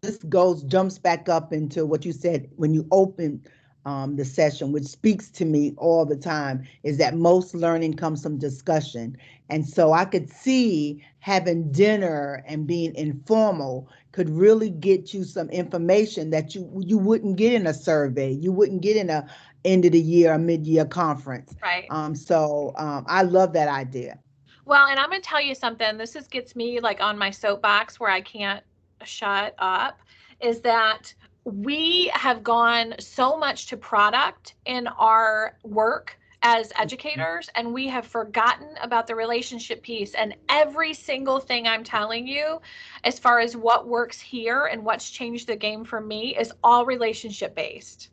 this jumps back up into what you said when you opened the session, which speaks to me all the time, is that most learning comes from discussion. And so I could see having dinner and being informal could really get you some information that you wouldn't get in a survey, you wouldn't get in a end of the year or mid-year conference. Right. So I love that idea. Well, and I'm going to tell you something. This gets me like on my soapbox where I can't shut up, is that we have gone so much to product in our work as educators, and we have forgotten about the relationship piece. And every single thing I'm telling you, as far as what works here and what's changed the game for me, is all relationship based.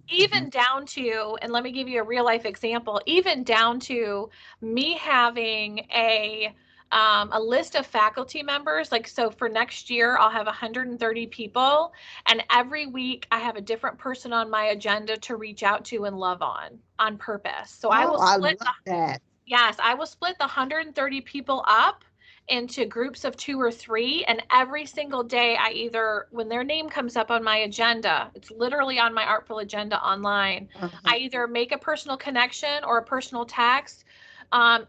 Even down to, and let me give you a real life example, even down to me having a list of faculty members. Like, so for next year, I'll have 130 people, and every week I have a different person on my agenda to reach out to and love on purpose. So I will split that. Yes, I will split the 130 people up into groups of 2 or 3, and every single day I either, when their name comes up on my agenda, it's literally on my Artful agenda online, I either make a personal connection or a personal text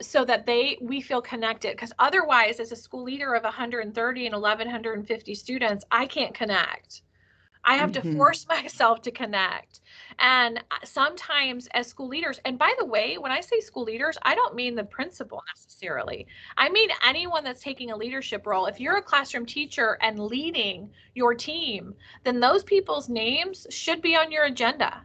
so that we feel connected, because otherwise, as a school leader of 130 and 1,150 students, I can't connect. I have to force myself to connect. And sometimes as school leaders, and by the way, when I say school leaders, I don't mean the principal necessarily. I mean anyone that's taking a leadership role. If you're a classroom teacher and leading your team, then those people's names should be on your agenda.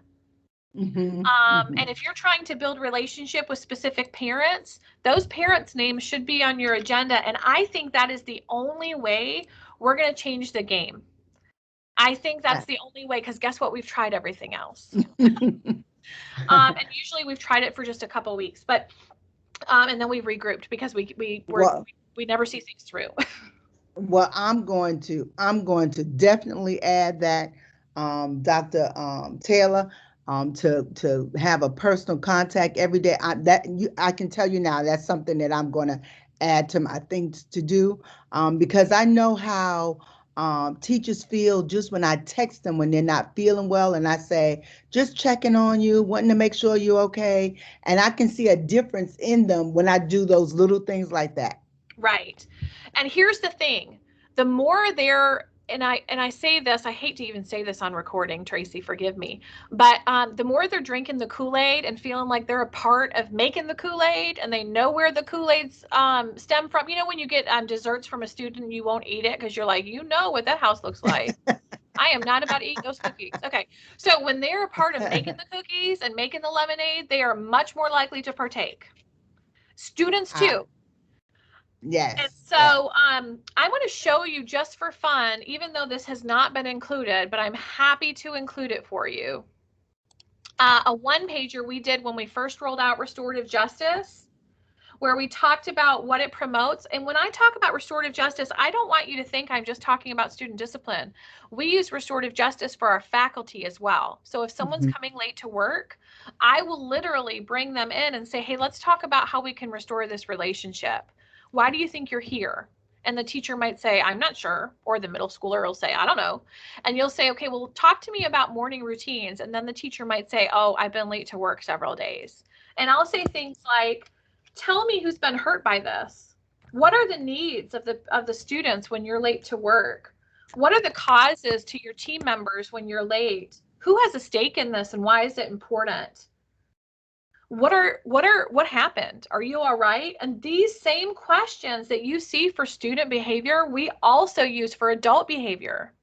And if you're trying to build relationship with specific parents, those parents' names should be on your agenda. And I think that is the only way we're going to change the game. I think that's the only way, because guess what? We've tried everything else. And usually we've tried it for just a couple of weeks, but and then we've regrouped because we never see things through. Well, I'm going to definitely add that, Dr. Taylor, to have a personal contact every day. I can tell you now, that's something that I'm going to add to my things to do, because I know how teachers feel just when I text them when they're not feeling well, and I say, just checking on you, wanting to make sure you're okay. And I can see a difference in them when I do those little things like that. Right. And here's the thing, the more they're, and I say this, I hate to even say this on recording, Tracy, forgive me, but the more they're drinking the Kool-Aid and feeling like they're a part of making the Kool-Aid, and they know where the Kool-Aids stem from. You know, when you get desserts from a student, you won't eat it because you're like, you know what that house looks like. I am not about to eat those cookies. Okay. So when they're a part of making the cookies and making the lemonade, they are much more likely to partake. Students too. Yes. And so I'm going to show you, just for fun, even though this has not been included, but I'm happy to include it for you. A one-pager we did when we first rolled out restorative justice, where we talked about what it promotes. And when I talk about restorative justice, I don't want you to think I'm just talking about student discipline. We use restorative justice for our faculty as well. So if someone's coming late to work, I will literally bring them in and say, hey, let's talk about how we can restore this relationship. Why do you think you're here? And the teacher might say, I'm not sure. Or the middle schooler will say, I don't know. And you'll say, okay, well, talk to me about morning routines. And then the teacher might say, oh, I've been late to work several days. And I'll say things like, tell me who's been hurt by this. What are the needs of the students when you're late to work? What are the causes to your team members when you're late? Who has a stake in this and why is it important? What happened? Are you all right? And these same questions that you see for student behavior, we also use for adult behavior.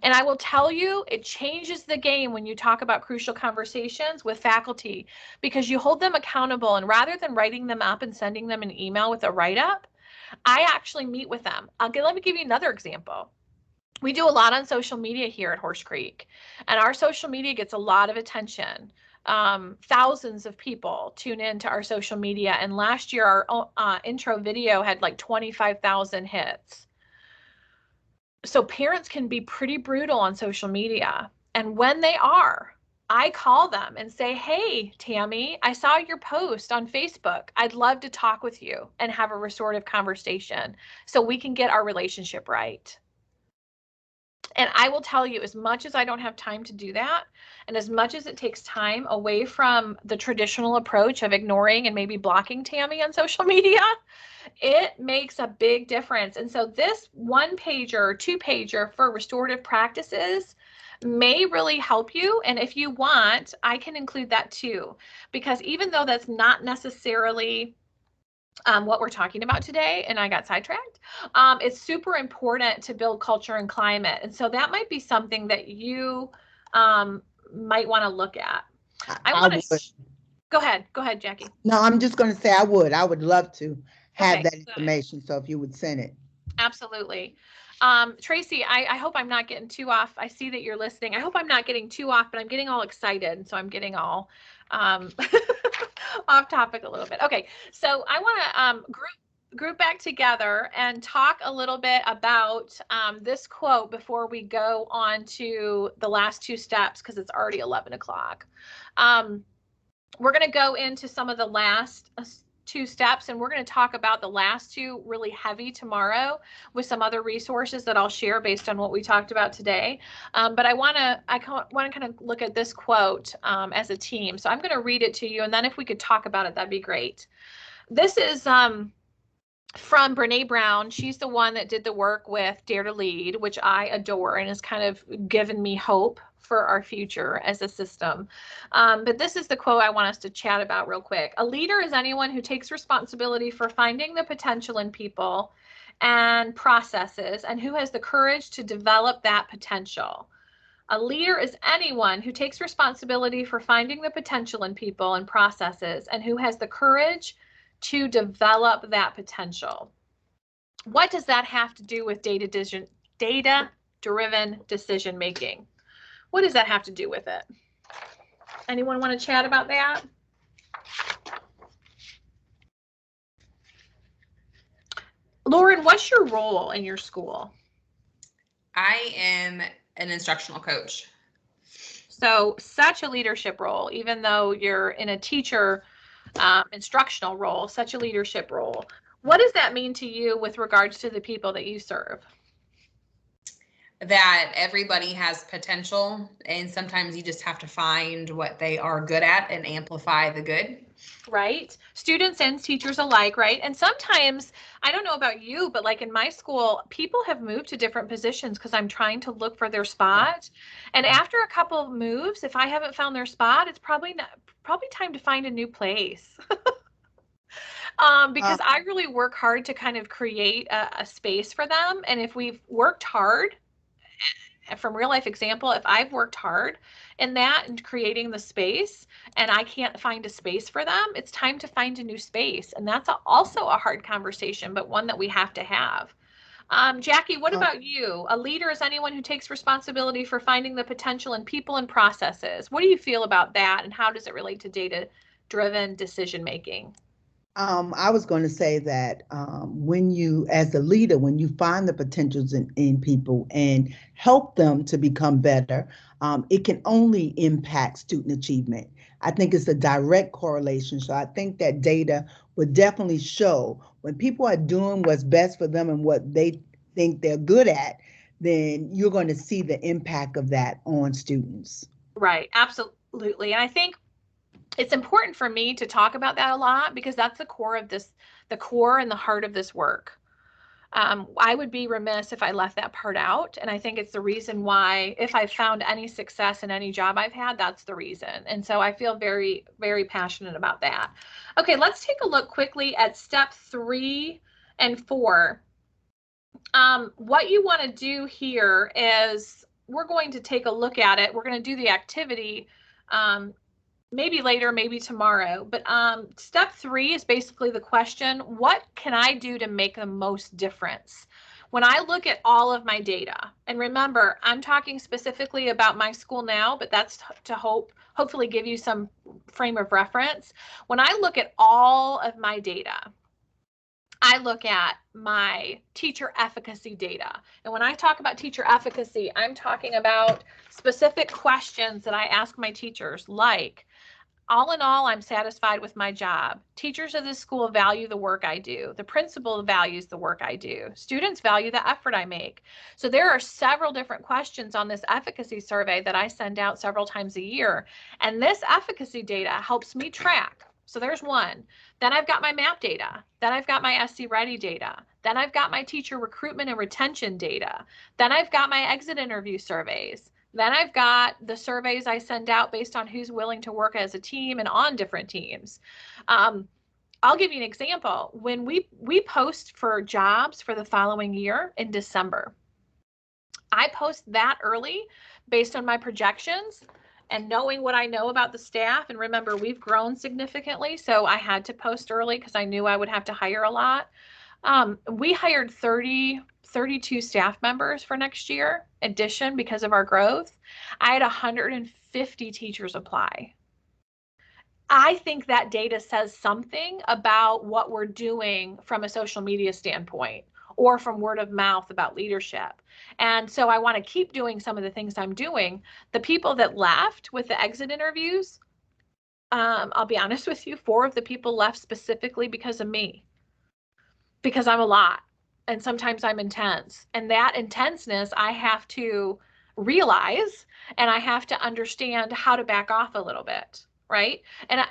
And I will tell you, it changes the game when you talk about crucial conversations with faculty, because you hold them accountable, and rather than writing them up and sending them an email with a write-up, I actually meet with them. Let me give you another example. We do a lot on social media here at Horse Creek, and our social media gets a lot of attention. Thousands of people tune in to our social media, and last year our intro video had like 25,000 hits. So parents can be pretty brutal on social media, and when they are, I call them and say, hey, Tammy, I saw your post on Facebook. I'd love to talk with you and have a restorative conversation so we can get our relationship right. And I will tell you, as much as I don't have time to do that, and as much as it takes time away from the traditional approach of ignoring and maybe blocking Tammy on social media, it makes a big difference. And so this 1-pager or 2-pager for restorative practices may really help you. And if you want, I can include that too, because even though that's not necessarily what we're talking about today, and I got sidetracked, it's super important to build culture and climate. And so that might be something that you might want to look at. I want to go ahead, Jackie. No, I'm just going to say I would love to have that information. So if you would send it. Absolutely. Tracy, I hope I'm not getting too off. I see that you're listening. I hope I'm not getting too off, but I'm getting all excited. So I'm getting all off topic a little bit. Okay, so I want to group back together and talk a little bit about this quote before we go on to the last 2 steps, because it's already 11 o'clock. We're going to go into some of the last 2 steps, and we're going to talk about the last 2 really heavy tomorrow with some other resources that I'll share based on what we talked about today. But I want to kind of look at this quote as a team. So I'm going to read it to you, and then if we could talk about it, that'd be great. This is from Brene Brown. She's the one that did the work with Dare to Lead, which I adore and has kind of given me hope for our future as a system. But this is the quote I want us to chat about real quick. A leader is anyone who takes responsibility for finding the potential in people and processes, and who has the courage to develop that potential. A leader is anyone who takes responsibility for finding the potential in people and processes, and who has the courage to develop that potential. What does that have to do with data-driven decision making? What does that have to do with it? Anyone want to chat about that? Lauren, what's your role in your school? I am an instructional coach. So such a leadership role, even though you're in a teacher instructional role, such a leadership role. What does that mean to you with regards to the people that you serve? That everybody has potential, and sometimes you just have to find what they are good at and amplify the good. Right? Students and teachers alike, right? And sometimes, I don't know about you, but like in my school, people have moved to different positions because I'm trying to look for their spot. And after a couple of moves, if I haven't found their spot, it's probably time to find a new place. Because I really work hard to kind of create a space for them. And if we've worked hard, from real life example, if I've worked hard in that and creating the space and I can't find a space for them, it's time to find a new space. And that's also a hard conversation, but one that we have to have. Jackie, what about you? A leader is anyone who takes responsibility for finding the potential in people and processes. What do you feel about that, and how does it relate to data-driven decision making? I was going to say that when you, as a leader, when you find the potentials in people and help them to become better, it can only impact student achievement. I think it's a direct correlation. So I think that data would definitely show when people are doing what's best for them and what they think they're good at, then you're going to see the impact of that on students. Right, absolutely. And I think it's important for me to talk about that a lot, because that's the core of this the core and the heart of this work. I would be remiss if I left that part out. And I think it's the reason why, if I've found any success in any job I've had, that's the reason. And so I feel very, very passionate about that. Okay, let's take a look quickly at step 3 and 4. What you want to do here is we're going to take a look at it. We're going to do the activity maybe later, maybe tomorrow. But step 3 is basically the question, what can I do to make the most difference? When I look at all of my data, and remember, I'm talking specifically about my school now, but that's to hopefully give you some frame of reference. When I look at all of my data, I look at my teacher efficacy data. And when I talk about teacher efficacy, I'm talking about specific questions that I ask my teachers, like, all in all, I'm satisfied with my job. Teachers of this school value the work I do. The principal values the work I do. Students value the effort I make. So there are several different questions on this efficacy survey that I send out several times a year. And this efficacy data helps me track. So there's one. Then I've got my MAP data. Then I've got my SC Ready data. Then I've got my teacher recruitment and retention data. Then I've got my exit interview surveys. Then I've got the surveys I send out based on who's willing to work as a team and on different teams. I'll give you an example. When we post for jobs for the following year in December, I post that early based on my projections and knowing what I know about the staff. And remember, we've grown significantly, so I had to post early because I knew I would have to hire a lot. We hired 32 staff members for next year addition because of our growth. I had 150 teachers apply. I think that data says something about what we're doing from a social media standpoint or from word of mouth about leadership. And so I want to keep doing some of the things I'm doing. The people that left with the exit interviews, I'll be honest with you, 4 of the people left specifically because of me, because I'm a lot. And sometimes I'm intense, and that intenseness I have to realize, and I have to understand how to back off a little bit, right? And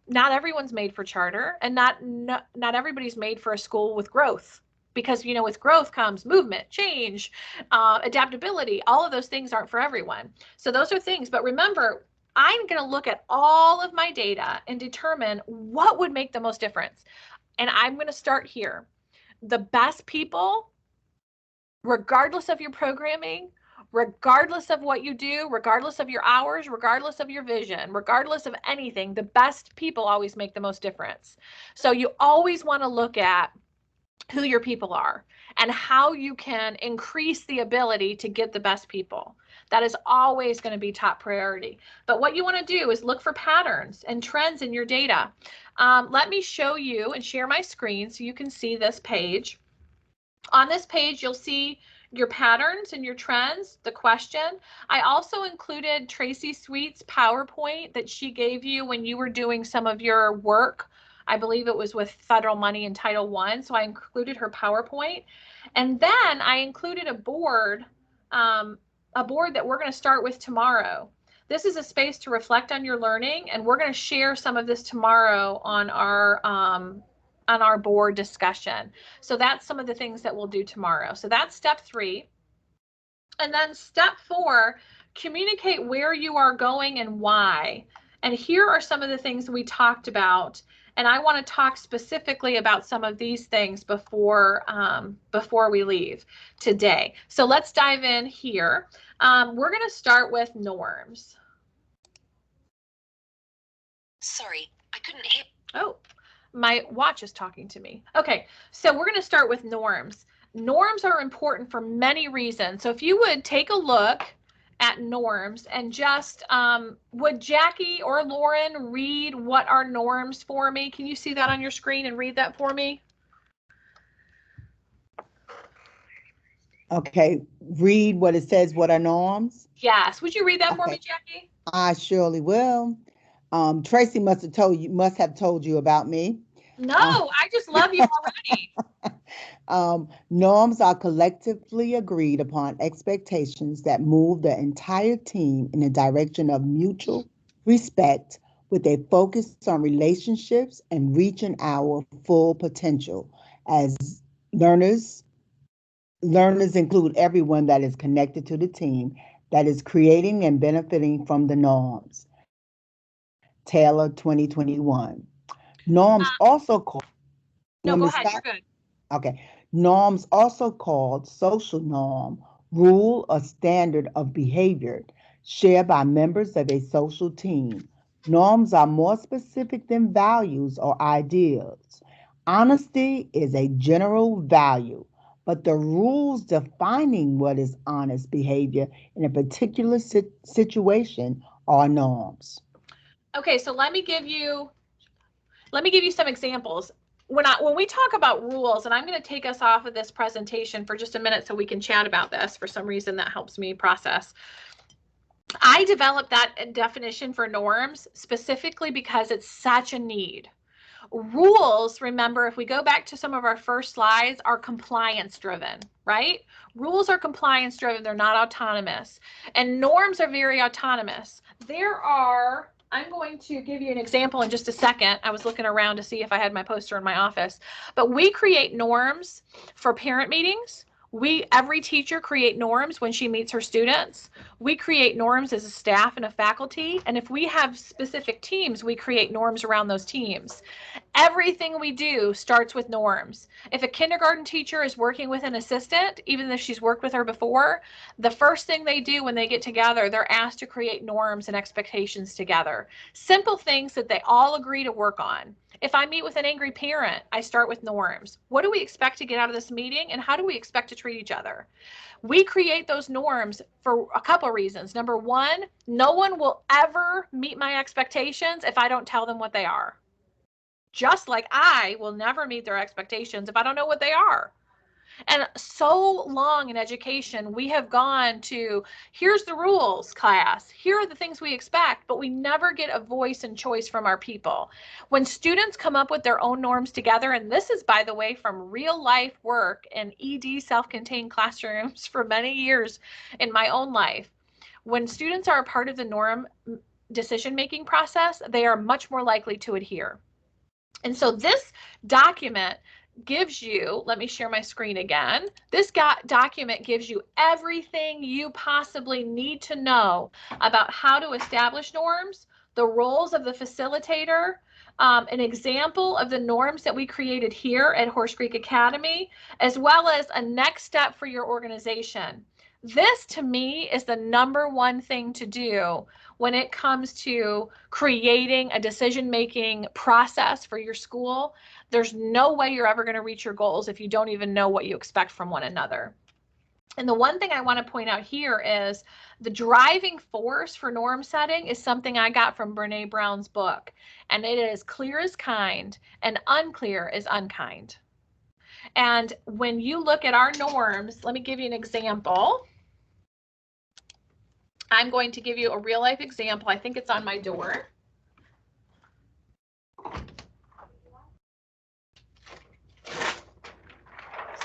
not everyone's made for charter, and not everybody's made for a school with growth, because with growth comes movement, change, adaptability. All of those things aren't for everyone. So those are things. But remember, I'm going to look at all of my data and determine what would make the most difference. And I'm going to start here. The best people, regardless of your programming, regardless of what you do, regardless of your hours, regardless of your vision, regardless of anything, the best people always make the most difference. So you always want to look at who your people are and how you can increase the ability to get the best people. That is always going to be top priority. But what you want to do is look for patterns and trends in your data. Let me show you and share my screen so you can see this page. On this page, you'll see your patterns and your trends, the question. I also included Tracy Sweet's PowerPoint that she gave you when you were doing some of your work. I believe it was with federal money in Title I, so I included her PowerPoint. And then I included a board that we're going to start with tomorrow. This is a space to reflect on your learning, and we're going to share some of this tomorrow on our board discussion. So that's some of the things that we'll do tomorrow. So that's step 3. And then step 4, communicate where you are going and why. And here are some of the things we talked about. And I want to talk specifically about some of these things before we leave today. So let's dive in here. We're going to start with norms. Sorry, I couldn't hear. Oh, my watch is talking to me. Okay, so we're going to start with norms. Norms are important for many reasons. So if you would take a look at norms and just, would Jackie or Lauren read what are norms for me? Can you see that on your screen and read that for me? Okay, read what it says, what are norms? Yes, would you read that for me, Jackie? I surely will. Tracy must have told you about me. No, I just love you already. Norms are collectively agreed upon expectations that move the entire team in the direction of mutual respect, with a focus on relationships and reaching our full potential. As learners, learners include everyone that is connected to the team that is creating and benefiting from the norms. Taylor 2021. Norms also called. No, Want go me to ahead. stop? You're good. Okay. Norms also called social norm, rule or standard of behavior shared by members of a social team. Norms are more specific than values or ideals. Honesty is a general value, but the rules defining what is honest behavior in a particular situation are norms. Okay, so let me give you some examples. When we talk about rules, and I'm going to take us off of this presentation for just a minute so we can chat about this. For some reason, that helps me process. I developed that definition for norms specifically because it's such a need. Rules, remember, if we go back to some of our first slides, are compliance driven, right? Rules are compliance driven. They're not autonomous. And norms are very autonomous. I'm going to give you an example in just a second. I was looking around to see if I had my poster in my office, but we create norms for parent meetings. Every teacher create norms when she meets her students. We create norms as a staff and a faculty. And if we have specific teams, we create norms around those teams. Everything we do starts with norms. If a kindergarten teacher is working with an assistant, even if she's worked with her before, the first thing they do when they get together, they're asked to create norms and expectations together. Simple things that they all agree to work on. If I meet with an angry parent, I start with norms. What do we expect to get out of this meeting, and how do we expect to treat each other? We create those norms for a couple of reasons. Number one, no one will ever meet my expectations if I don't tell them what they are. Just like I will never meet their expectations if I don't know what they are. And so long in education, we have gone to, here's the rules, class, here are the things we expect, but we never get a voice and choice from our people. When students come up with their own norms together, and this is, by the way, from real life work in ED self-contained classrooms for many years in my own life, when students are a part of the norm decision-making process, they are much more likely to adhere. And so this document gives you, let me share my screen again. This document gives you everything you possibly need to know about how to establish norms, the roles of the facilitator, an example of the norms that we created here at Horse Creek Academy, as well as a next step for your organization. This, to me, is the number one thing to do when it comes to creating a decision-making process for your school. There's no way you're ever going to reach your goals if you don't even know what you expect from one another. And the one thing I want to point out here is the driving force for norm setting is something I got from Brene Brown's book. And it is clear as kind and unclear as unkind. And when you look at our norms, let me give you an example. I'm going to give you a real life example. I think it's on my door.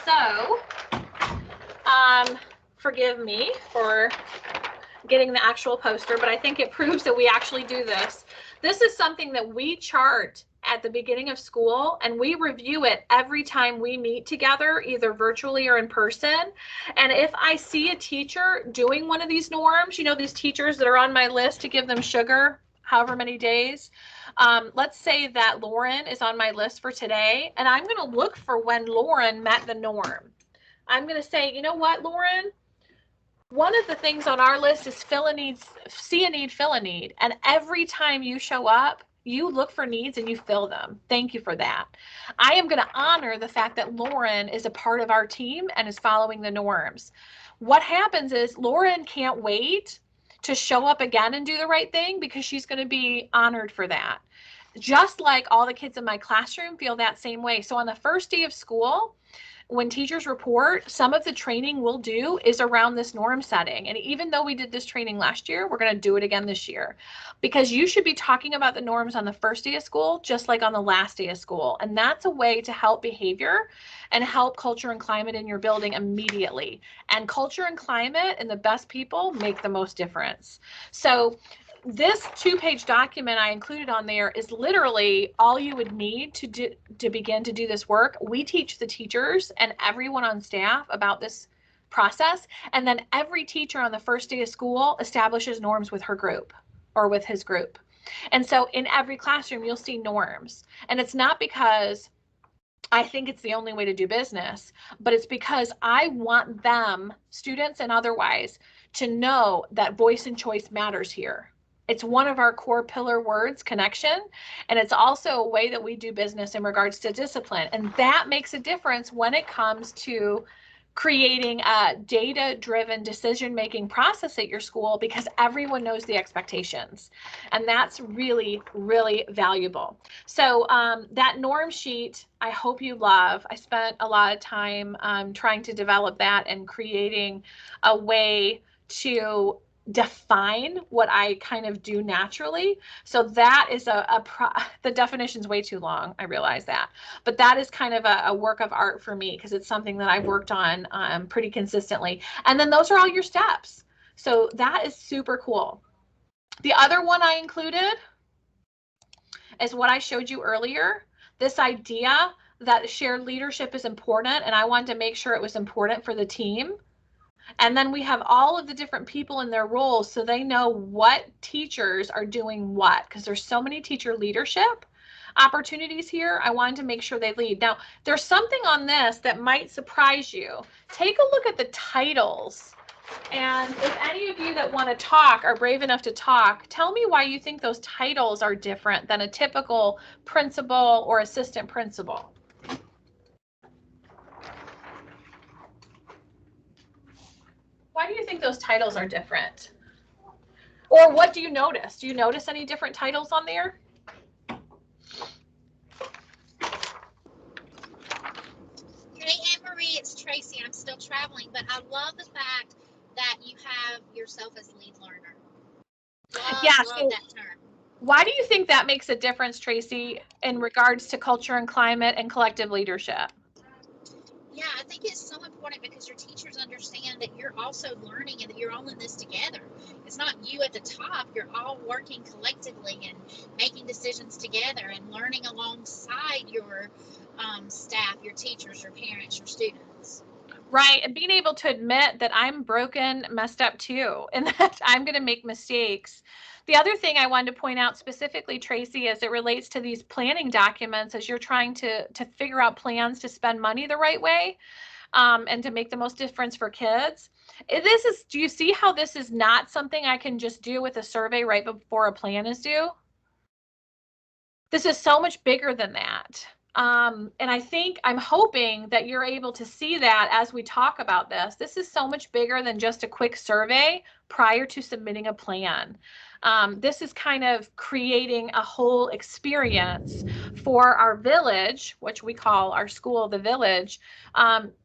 So, forgive me for getting the actual poster, but I think it proves that we actually do this. This is something that we chart at the beginning of school, and we review it every time we meet together, either virtually or in person. And if I see a teacher doing one of these norms, you know, these teachers that are on my list to give them sugar however many days, let's say that Lauren is on my list for today, and I'm going to look for when Lauren met the norm. I'm going to say, you know what, Lauren, one of the things on our list is see a need, fill a need. And every time you show up, you look for needs and you fill them. Thank you for that. I am going to honor the fact that Lauren is a part of our team and is following the norms. What happens is Lauren can't wait to show up again and do the right thing because she's going to be honored for that. Just like all the kids in my classroom feel that same way. So on the first day of school, when teachers report, some of the training we'll do is around this norm setting. And even though we did this training last year, we're going to do it again this year, because you should be talking about the norms on the first day of school, just like on the last day of school. And that's a way to help behavior and help culture and climate in your building immediately. And culture and climate and the best people make the most difference. So this 2-page document I included on there is literally all you would need to begin to do this work. We teach the teachers and everyone on staff about this process, and then every teacher on the first day of school establishes norms with her group or with his group. And so in every classroom you'll see norms, and it's not because I think it's the only way to do business, but it's because I want them, students and otherwise, to know that voice and choice matters here. It's one of our core pillar words, connection, and it's also a way that we do business in regards to discipline. And that makes a difference when it comes to creating a data-driven decision-making process at your school, because everyone knows the expectations. And that's really, really valuable. So that norm sheet, I hope you love. I spent a lot of time trying to develop that and creating a way to define what I kind of do naturally. So that is the definition's way too long. I realize that, but that is kind of a work of art for me, because it's something that I've worked on pretty consistently. And then those are all your steps. So that is super cool. The other one I included is what I showed you earlier, this idea that shared leadership is important, and I wanted to make sure it was important for the team. And then we have all of the different people in their roles, so they know what teachers are doing what, because there's so many teacher leadership opportunities here. I wanted to make sure they lead. Now, there's something on this that might surprise you. Take a look at the titles. And if any of you that want to talk are brave enough to talk, tell me why you think those titles are different than a typical principal or assistant principal. Why do you think those titles are different? Or what do you notice? Do you notice any different titles on there? Hey, Anne-Marie, it's Tracy. I'm still traveling, but I love the fact that you have yourself as lead learner. Love that term. Why do you think that makes a difference, Tracy, in regards to culture and climate and collective leadership? Yeah, I think it's so important because your teachers understand that you're also learning and that you're all in this together. It's not you at the top. You're all working collectively and making decisions together and learning alongside your staff, your teachers, your parents, your students. Right. And being able to admit that I'm broken, messed up too, and that I'm going to make mistakes. The other thing I wanted to point out specifically, Tracy, as it relates to these planning documents, as you're trying to figure out plans to spend money the right way and to make the most difference for kids. Do you see how this is not something I can just do with a survey right before a plan is due? This is so much bigger than that. And I'm hoping that you're able to see that as we talk about this. This is so much bigger than just a quick survey prior to submitting a plan. This is kind of creating a whole experience for our village, which we call our school, the village.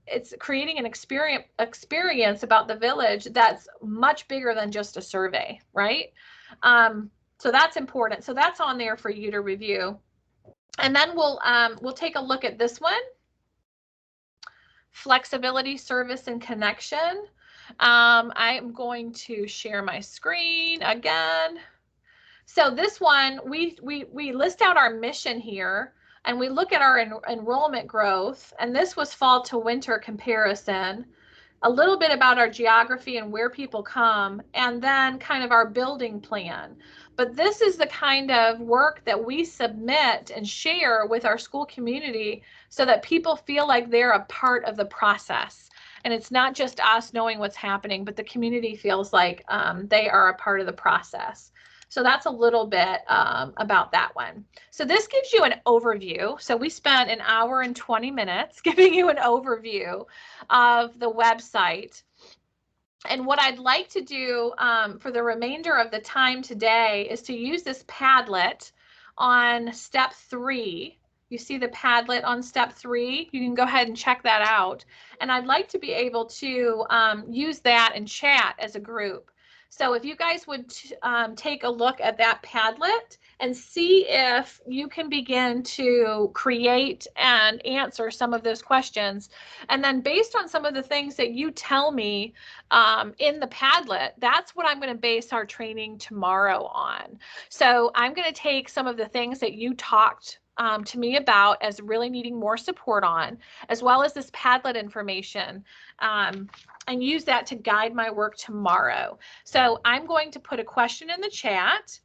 It's creating an experience about the village that's much bigger than just a survey, right? So that's important. So that's on there for you to review. And then we'll take a look at this one. Flexibility, service, and connection. I'm going to share my screen again. So this one, we list out our mission here, and we look at our enrollment growth, and this was fall to winter comparison, a little bit about our geography and where people come, and then kind of our building plan. But this is the kind of work that we submit and share with our school community so that people feel like they're a part of the process. And it's not just us knowing what's happening, but the community feels like they are a part of the process. So that's a little bit about that one. So this gives you an overview. So we spent an hour and 20 minutes giving you an overview of the website. And what I'd like to do for the remainder of the time today is to use this Padlet on step 3. You see the Padlet on step 3. You can go ahead and check that out. And I'd like to be able to use that and chat as a group. So if you guys would take a look at that Padlet and see if you can begin to create and answer some of those questions. And then based on some of the things that you tell me in the Padlet, that's what I'm going to base our training tomorrow on. So I'm going to take some of the things that you talked to me about as really needing more support on, as well as this Padlet information, and use that to guide my work tomorrow. So I'm going to put a question in the chat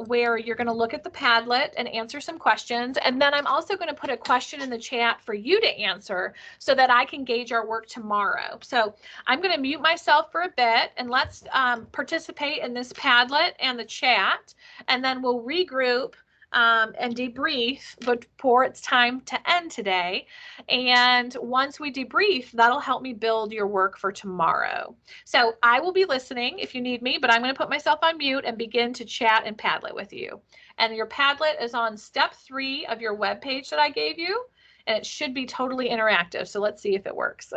where you're going to look at the Padlet and answer some questions. And then I'm also going to put a question in the chat for you to answer so that I can gauge our work tomorrow. So I'm going to mute myself for a bit and let's participate in this Padlet and the chat, and then we'll regroup and debrief before it's time to end today. And once we debrief, that'll help me build your work for tomorrow. So I will be listening if you need me, but I'm going to put myself on mute and begin to chat and Padlet with you. And your Padlet is on step 3 of your web page that I gave you, and it should be totally interactive. So let's see if it works.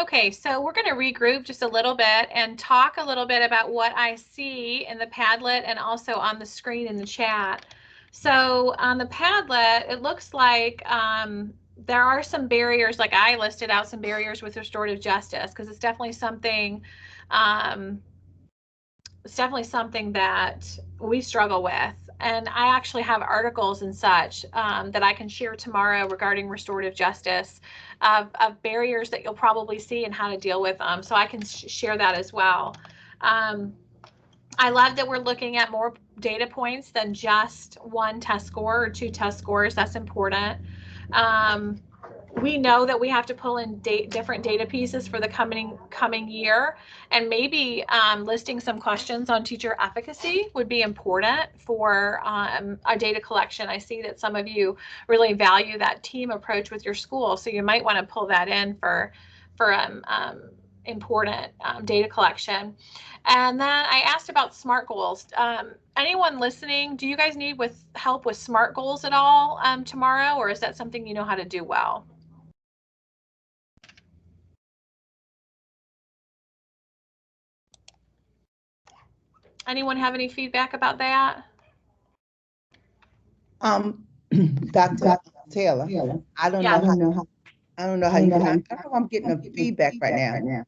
Okay, so we're going to regroup just a little bit and talk a little bit about what I see in the Padlet and also on the screen in the chat. So on the Padlet, it looks like there are some barriers, like I listed out some barriers with restorative justice, because it's definitely something that we struggle with. And I actually have articles and such that I can share tomorrow regarding restorative justice of barriers that you'll probably see and how to deal with them. So I can share that as well. I love that we're looking at more data points than just one test score or 2 test scores. That's important. We know that we have to pull in different data pieces for the coming year, and maybe listing some questions on teacher efficacy would be important for our data collection. I see that some of you really value that team approach with your school, so you might want to pull that in for important data collection. And then I asked about SMART goals. Anyone listening, do you guys need help with SMART goals at all tomorrow, or is that something you know how to do well? Anyone have any feedback about that? Dr. Taylor, I don't know how I don't know how you feel. I know I'm getting a feedback right now,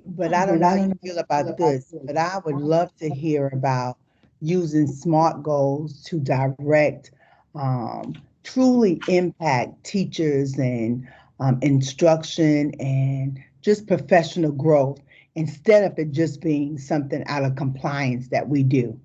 but I don't know how you feel about this. But I would love to hear about using SMART goals to direct, truly impact teachers and instruction and just professional growth, instead of it just being something out of compliance that we do.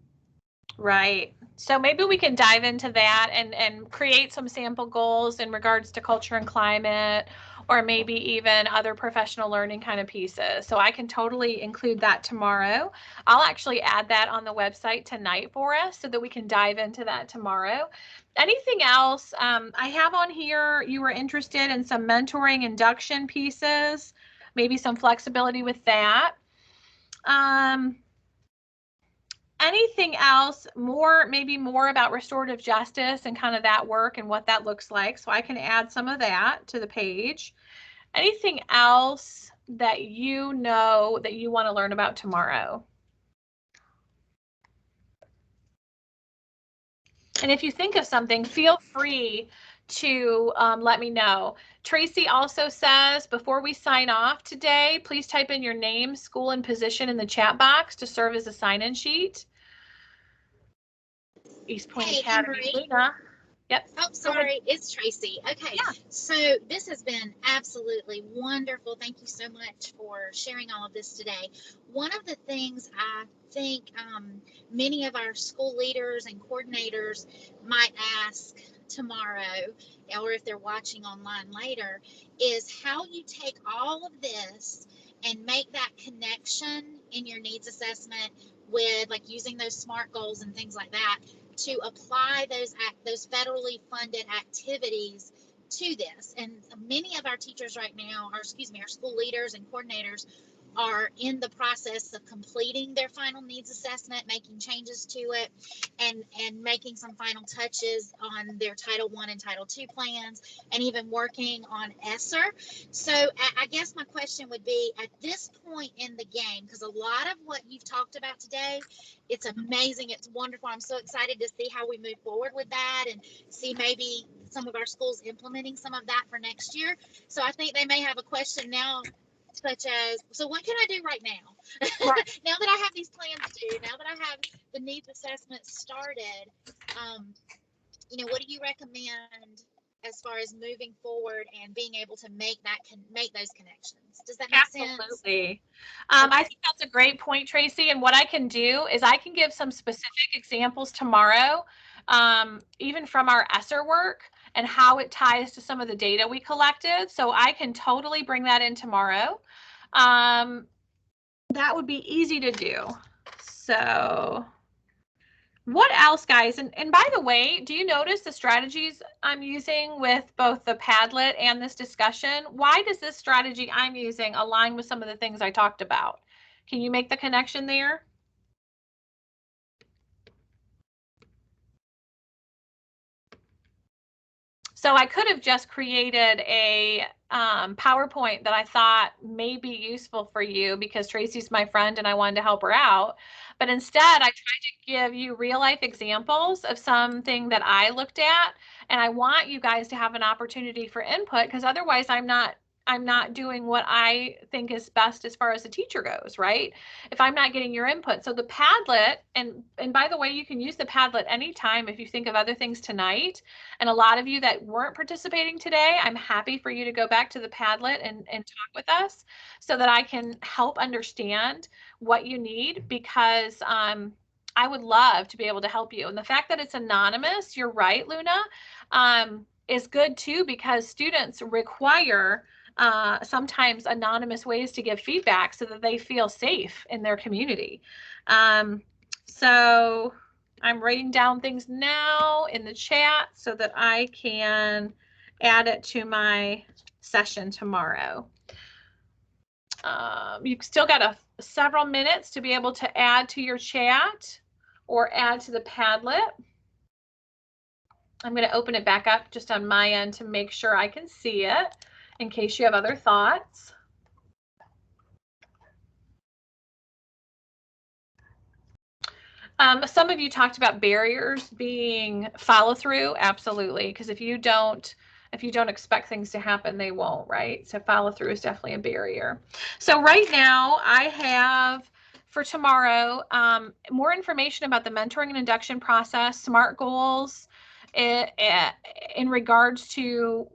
Right. So maybe we can dive into that and create some sample goals in regards to culture and climate, or maybe even other professional learning kind of pieces. So I can totally include that tomorrow. I'll actually add that on the website tonight for us so that we can dive into that tomorrow. Anything else? I have on here, you were interested in some mentoring induction pieces, maybe some flexibility with that. Anything else maybe more about restorative justice and kind of that work and what that looks like? So I can add some of that to the page. Anything else that you know that you want to learn about tomorrow? And if you think of something, feel free to let me know. Tracy also says, before we sign off today, please type in your name, school, and position in the chat box to serve as a sign-in sheet. East Point Academy. Luna. Yep. Oh, sorry, it's Tracy. Okay, yeah. So this has been absolutely wonderful. Thank you so much for sharing all of this today. One of the things I think many of our school leaders and coordinators might ask tomorrow, or if they're watching online later, is how you take all of this and make that connection in your needs assessment with, like, using those SMART goals and things like that, to apply those federally funded activities to this. And many of our teachers right now, our school leaders and coordinators, are in the process of completing their final needs assessment, making changes to it, and making some final touches on their Title I and Title II plans, and even working on ESSER. So I guess my question would be, at this point in the game, because a lot of what you've talked about today, it's amazing, it's wonderful. I'm so excited to see how we move forward with that and see maybe some of our schools implementing some of that for next year. So I think they may have a question now, such as, so what can I do right now? Right. Now that I have these plans due, now that I have the needs assessment started, what do you recommend as far as moving forward and being able to make those connections? Does that make sense? Absolutely. I think that's a great point, Tracy. And what I can do is I can give some specific examples tomorrow, even from our ESSER work, and how it ties to some of the data we collected. So I can totally bring that in tomorrow. That would be easy to do. So what else, guys? And by the way, do you notice the strategies I'm using with both the Padlet and this discussion? Why does this strategy I'm using align with some of the things I talked about? Can you make the connection there? So I could have just created a PowerPoint that I thought may be useful for you because Tracy's my friend and I wanted to help her out. But instead, I tried to give you real life examples of something that I looked at. And I want you guys to have an opportunity for input because otherwise I'm not doing what I think is best as far as the teacher goes, right? If I'm not getting your input. So the Padlet, and by the way, you can use the Padlet anytime if you think of other things tonight. And a lot of you that weren't participating today, I'm happy for you to go back to the Padlet and talk with us so that I can help understand what you need because I would love to be able to help you. And the fact that it's anonymous, you're right, Luna, is good too because students require sometimes anonymous ways to give feedback so that they feel safe in their community. So I'm writing down things now in the chat so that I can add it to my session tomorrow. You've still got several minutes to be able to add to your chat or add to the Padlet. I'm going to open it back up just on my end to make sure I can see it in case you have other thoughts. Some of you talked about barriers being follow through. Absolutely. Because if you don't expect things to happen, they won't, right? So follow through is definitely a barrier. So right now I have for tomorrow more information about the mentoring and induction process, SMART goals in regards to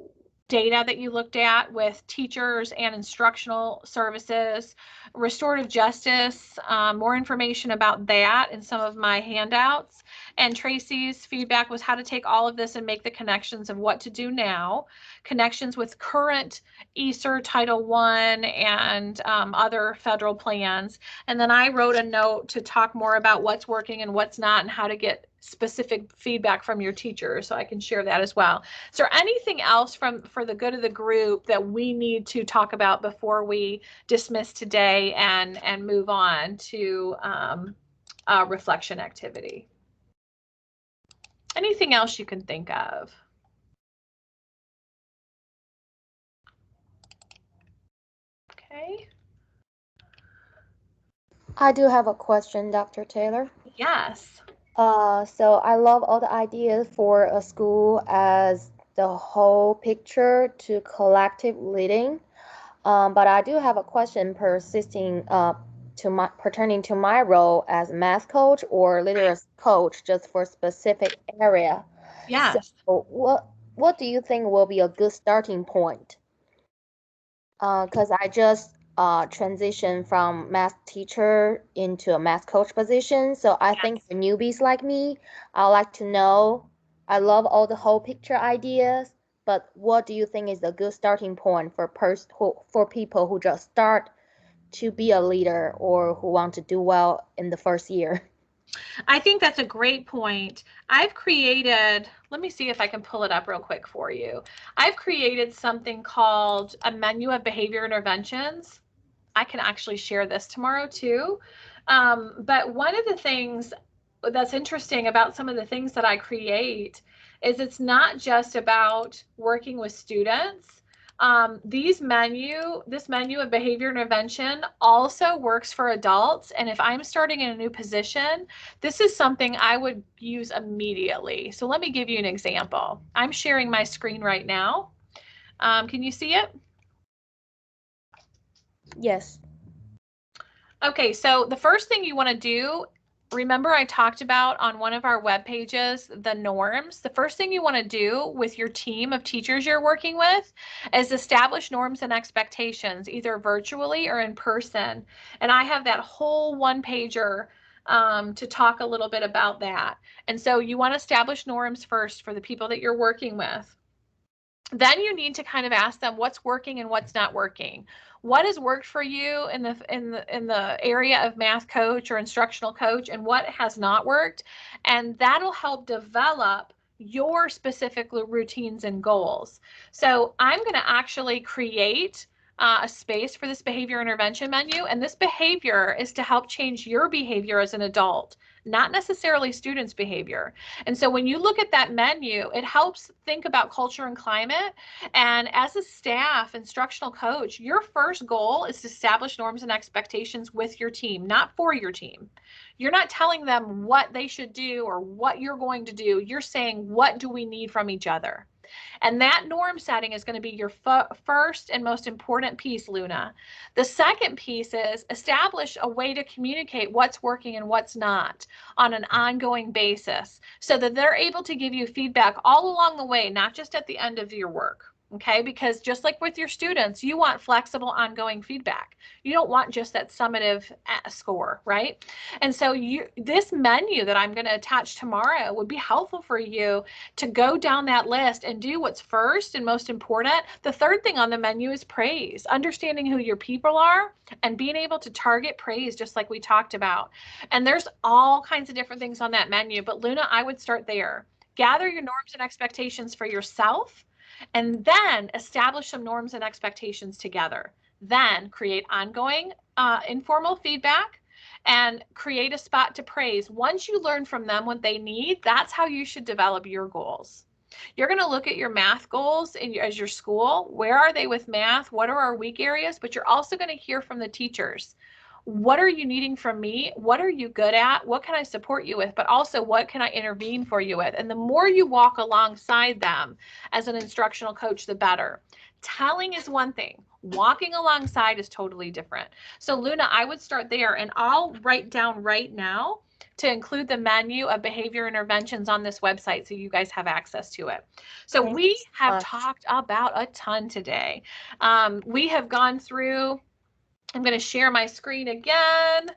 data that you looked at with teachers and instructional services, restorative justice, more information about that in some of my handouts. And Tracy's feedback was how to take all of this and make the connections of what to do now, connections with current ESSER Title I and other federal plans. And then I wrote a note to talk more about what's working and what's not and how to get specific feedback from your teachers, so I can share that as well. Is there anything else for the good of the group that we need to talk about before we dismiss today and move on to reflection activity? Anything else you can think of? Okay. I do have a question, Dr. Taylor. Yes. So I love all the ideas for a school as the whole picture to collective leading. But I do have a question pertaining to my role as math coach or literacy coach, just for a specific area. Yes. So what do you think will be a good starting point? Because I just transitioned from math teacher into a math coach position. So I think for newbies like me, I like to know, I love all the whole picture ideas, but what do you think is a good starting point for people who just start to be a leader or who want to do well in the first year? I think that's a great point. I've created, let me see if I can pull it up real quick for you. I've created something called a menu of behavior interventions. I can actually share this tomorrow too. But one of the things that's interesting about some of the things that I create is it's not just about working with students. This menu of behavior intervention also works for adults. And if I'm starting in a new position, this is something I would use immediately. So let me give you an example. I'm sharing my screen right now. Can you see it? Yes. Okay, so the first thing you want to do, remember I talked about on one of our web pages, the norms. The first thing you want to do with your team of teachers you're working with is establish norms and expectations, either virtually or in person. And I have that whole one pager to talk a little bit about that. And so you want to establish norms first for the people that you're working with. Then you need to kind of ask them what's working and what's not working. What has worked for you in the area of math coach or instructional coach, and what has not worked? And that'll help develop your specific routines and goals. So I'm going to actually create a space for this behavior intervention menu, and this behavior is to help change your behavior as an adult, not necessarily students' behavior. And so when you look at that menu, it helps think about culture and climate. And as a staff instructional coach, your first goal is to establish norms and expectations with your team, not for your team. You're not telling them what they should do or what you're going to do. You're saying, what do we need from each other? And that norm setting is going to be your first and most important piece, Luna. The second piece is establish a way to communicate what's working and what's not on an ongoing basis so that they're able to give you feedback all along the way, not just at the end of your work. Okay, because just like with your students, you want flexible, ongoing feedback. You don't want just that summative score, right? And so this menu that I'm going to attach tomorrow would be helpful for you to go down that list and do what's first and most important. The third thing on the menu is praise, understanding who your people are and being able to target praise, just like we talked about. And there's all kinds of different things on that menu, but Luna, I would start there. Gather your norms and expectations for yourself, and then establish some norms and expectations together. Then create ongoing informal feedback and create a spot to praise. Once you learn from them what they need, that's how you should develop your goals. You're going to look at your math goals as your school. Where are they with math? What are our weak areas? But you're also going to hear from the teachers. What are you needing from me? What are you good at? What can I support you with? But also, what can I intervene for you with? And the more you walk alongside them as an instructional coach, the better. Telling is one thing. Walking alongside is totally different. So Luna, I would start there, and I'll write down right now to include the menu of behavior interventions on this website so you guys have access to it. So we have talked about a ton today. We have gone through, I'm going to share my screen again.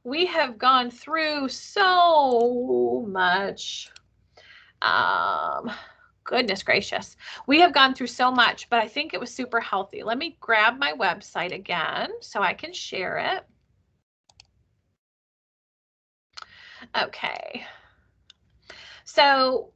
We have gone through so much. Goodness gracious. We have gone through so much, but I think it was super healthy. Let me grab my website again so I can share it. Okay. So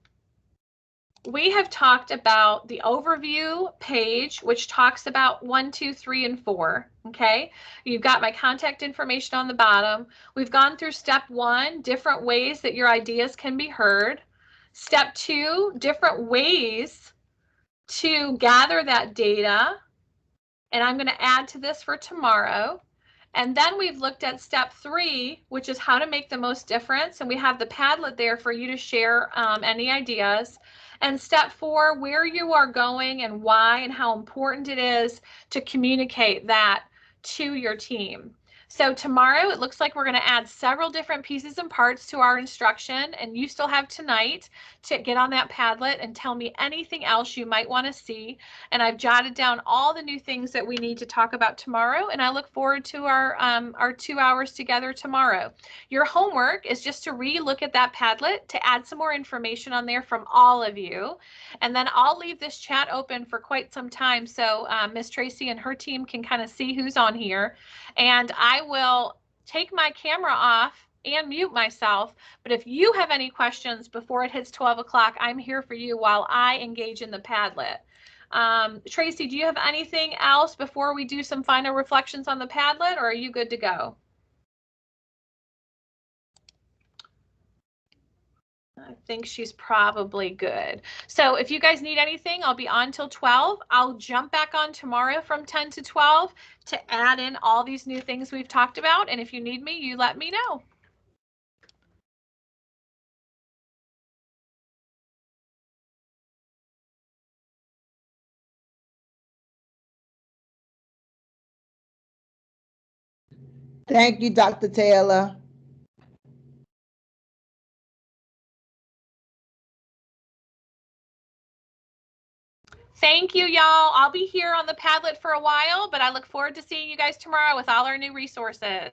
we have talked about the overview page, which talks about 1, 2, 3, and 4. Okay, you've got my contact information on the bottom. We've gone through step 1, different ways that your ideas can be heard. Step 2, different ways to gather that data. And I'm going to add to this for tomorrow. And then we've looked at step 3, which is how to make the most difference. And we have the Padlet there for you to share any ideas. And step 4, where you are going and why and how important it is to communicate that to your team. So tomorrow, it looks like we're going to add several different pieces and parts to our instruction, and you still have tonight to get on that Padlet and tell me anything else you might want to see. And I've jotted down all the new things that we need to talk about tomorrow, and I look forward to our 2 hours together tomorrow. Your homework is just to re-look at that Padlet to add some more information on there from all of you, and then I'll leave this chat open for quite some time so Miss Tracy and her team can kind of see who's on here. And I will take my camera off and mute myself. But if you have any questions before it hits 12 o'clock, I'm here for you while I engage in the Padlet. Tracy, do you have anything else before we do some final reflections on the Padlet, or are you good to go? I think she's probably good. So if you guys need anything, I'll be on till 12. I'll jump back on tomorrow from 10 to 12 to add in all these new things we've talked about. And if you need me, you let me know. Thank you, Dr. Taylor. Thank you, y'all. I'll be here on the Padlet for a while, but I look forward to seeing you guys tomorrow with all our new resources.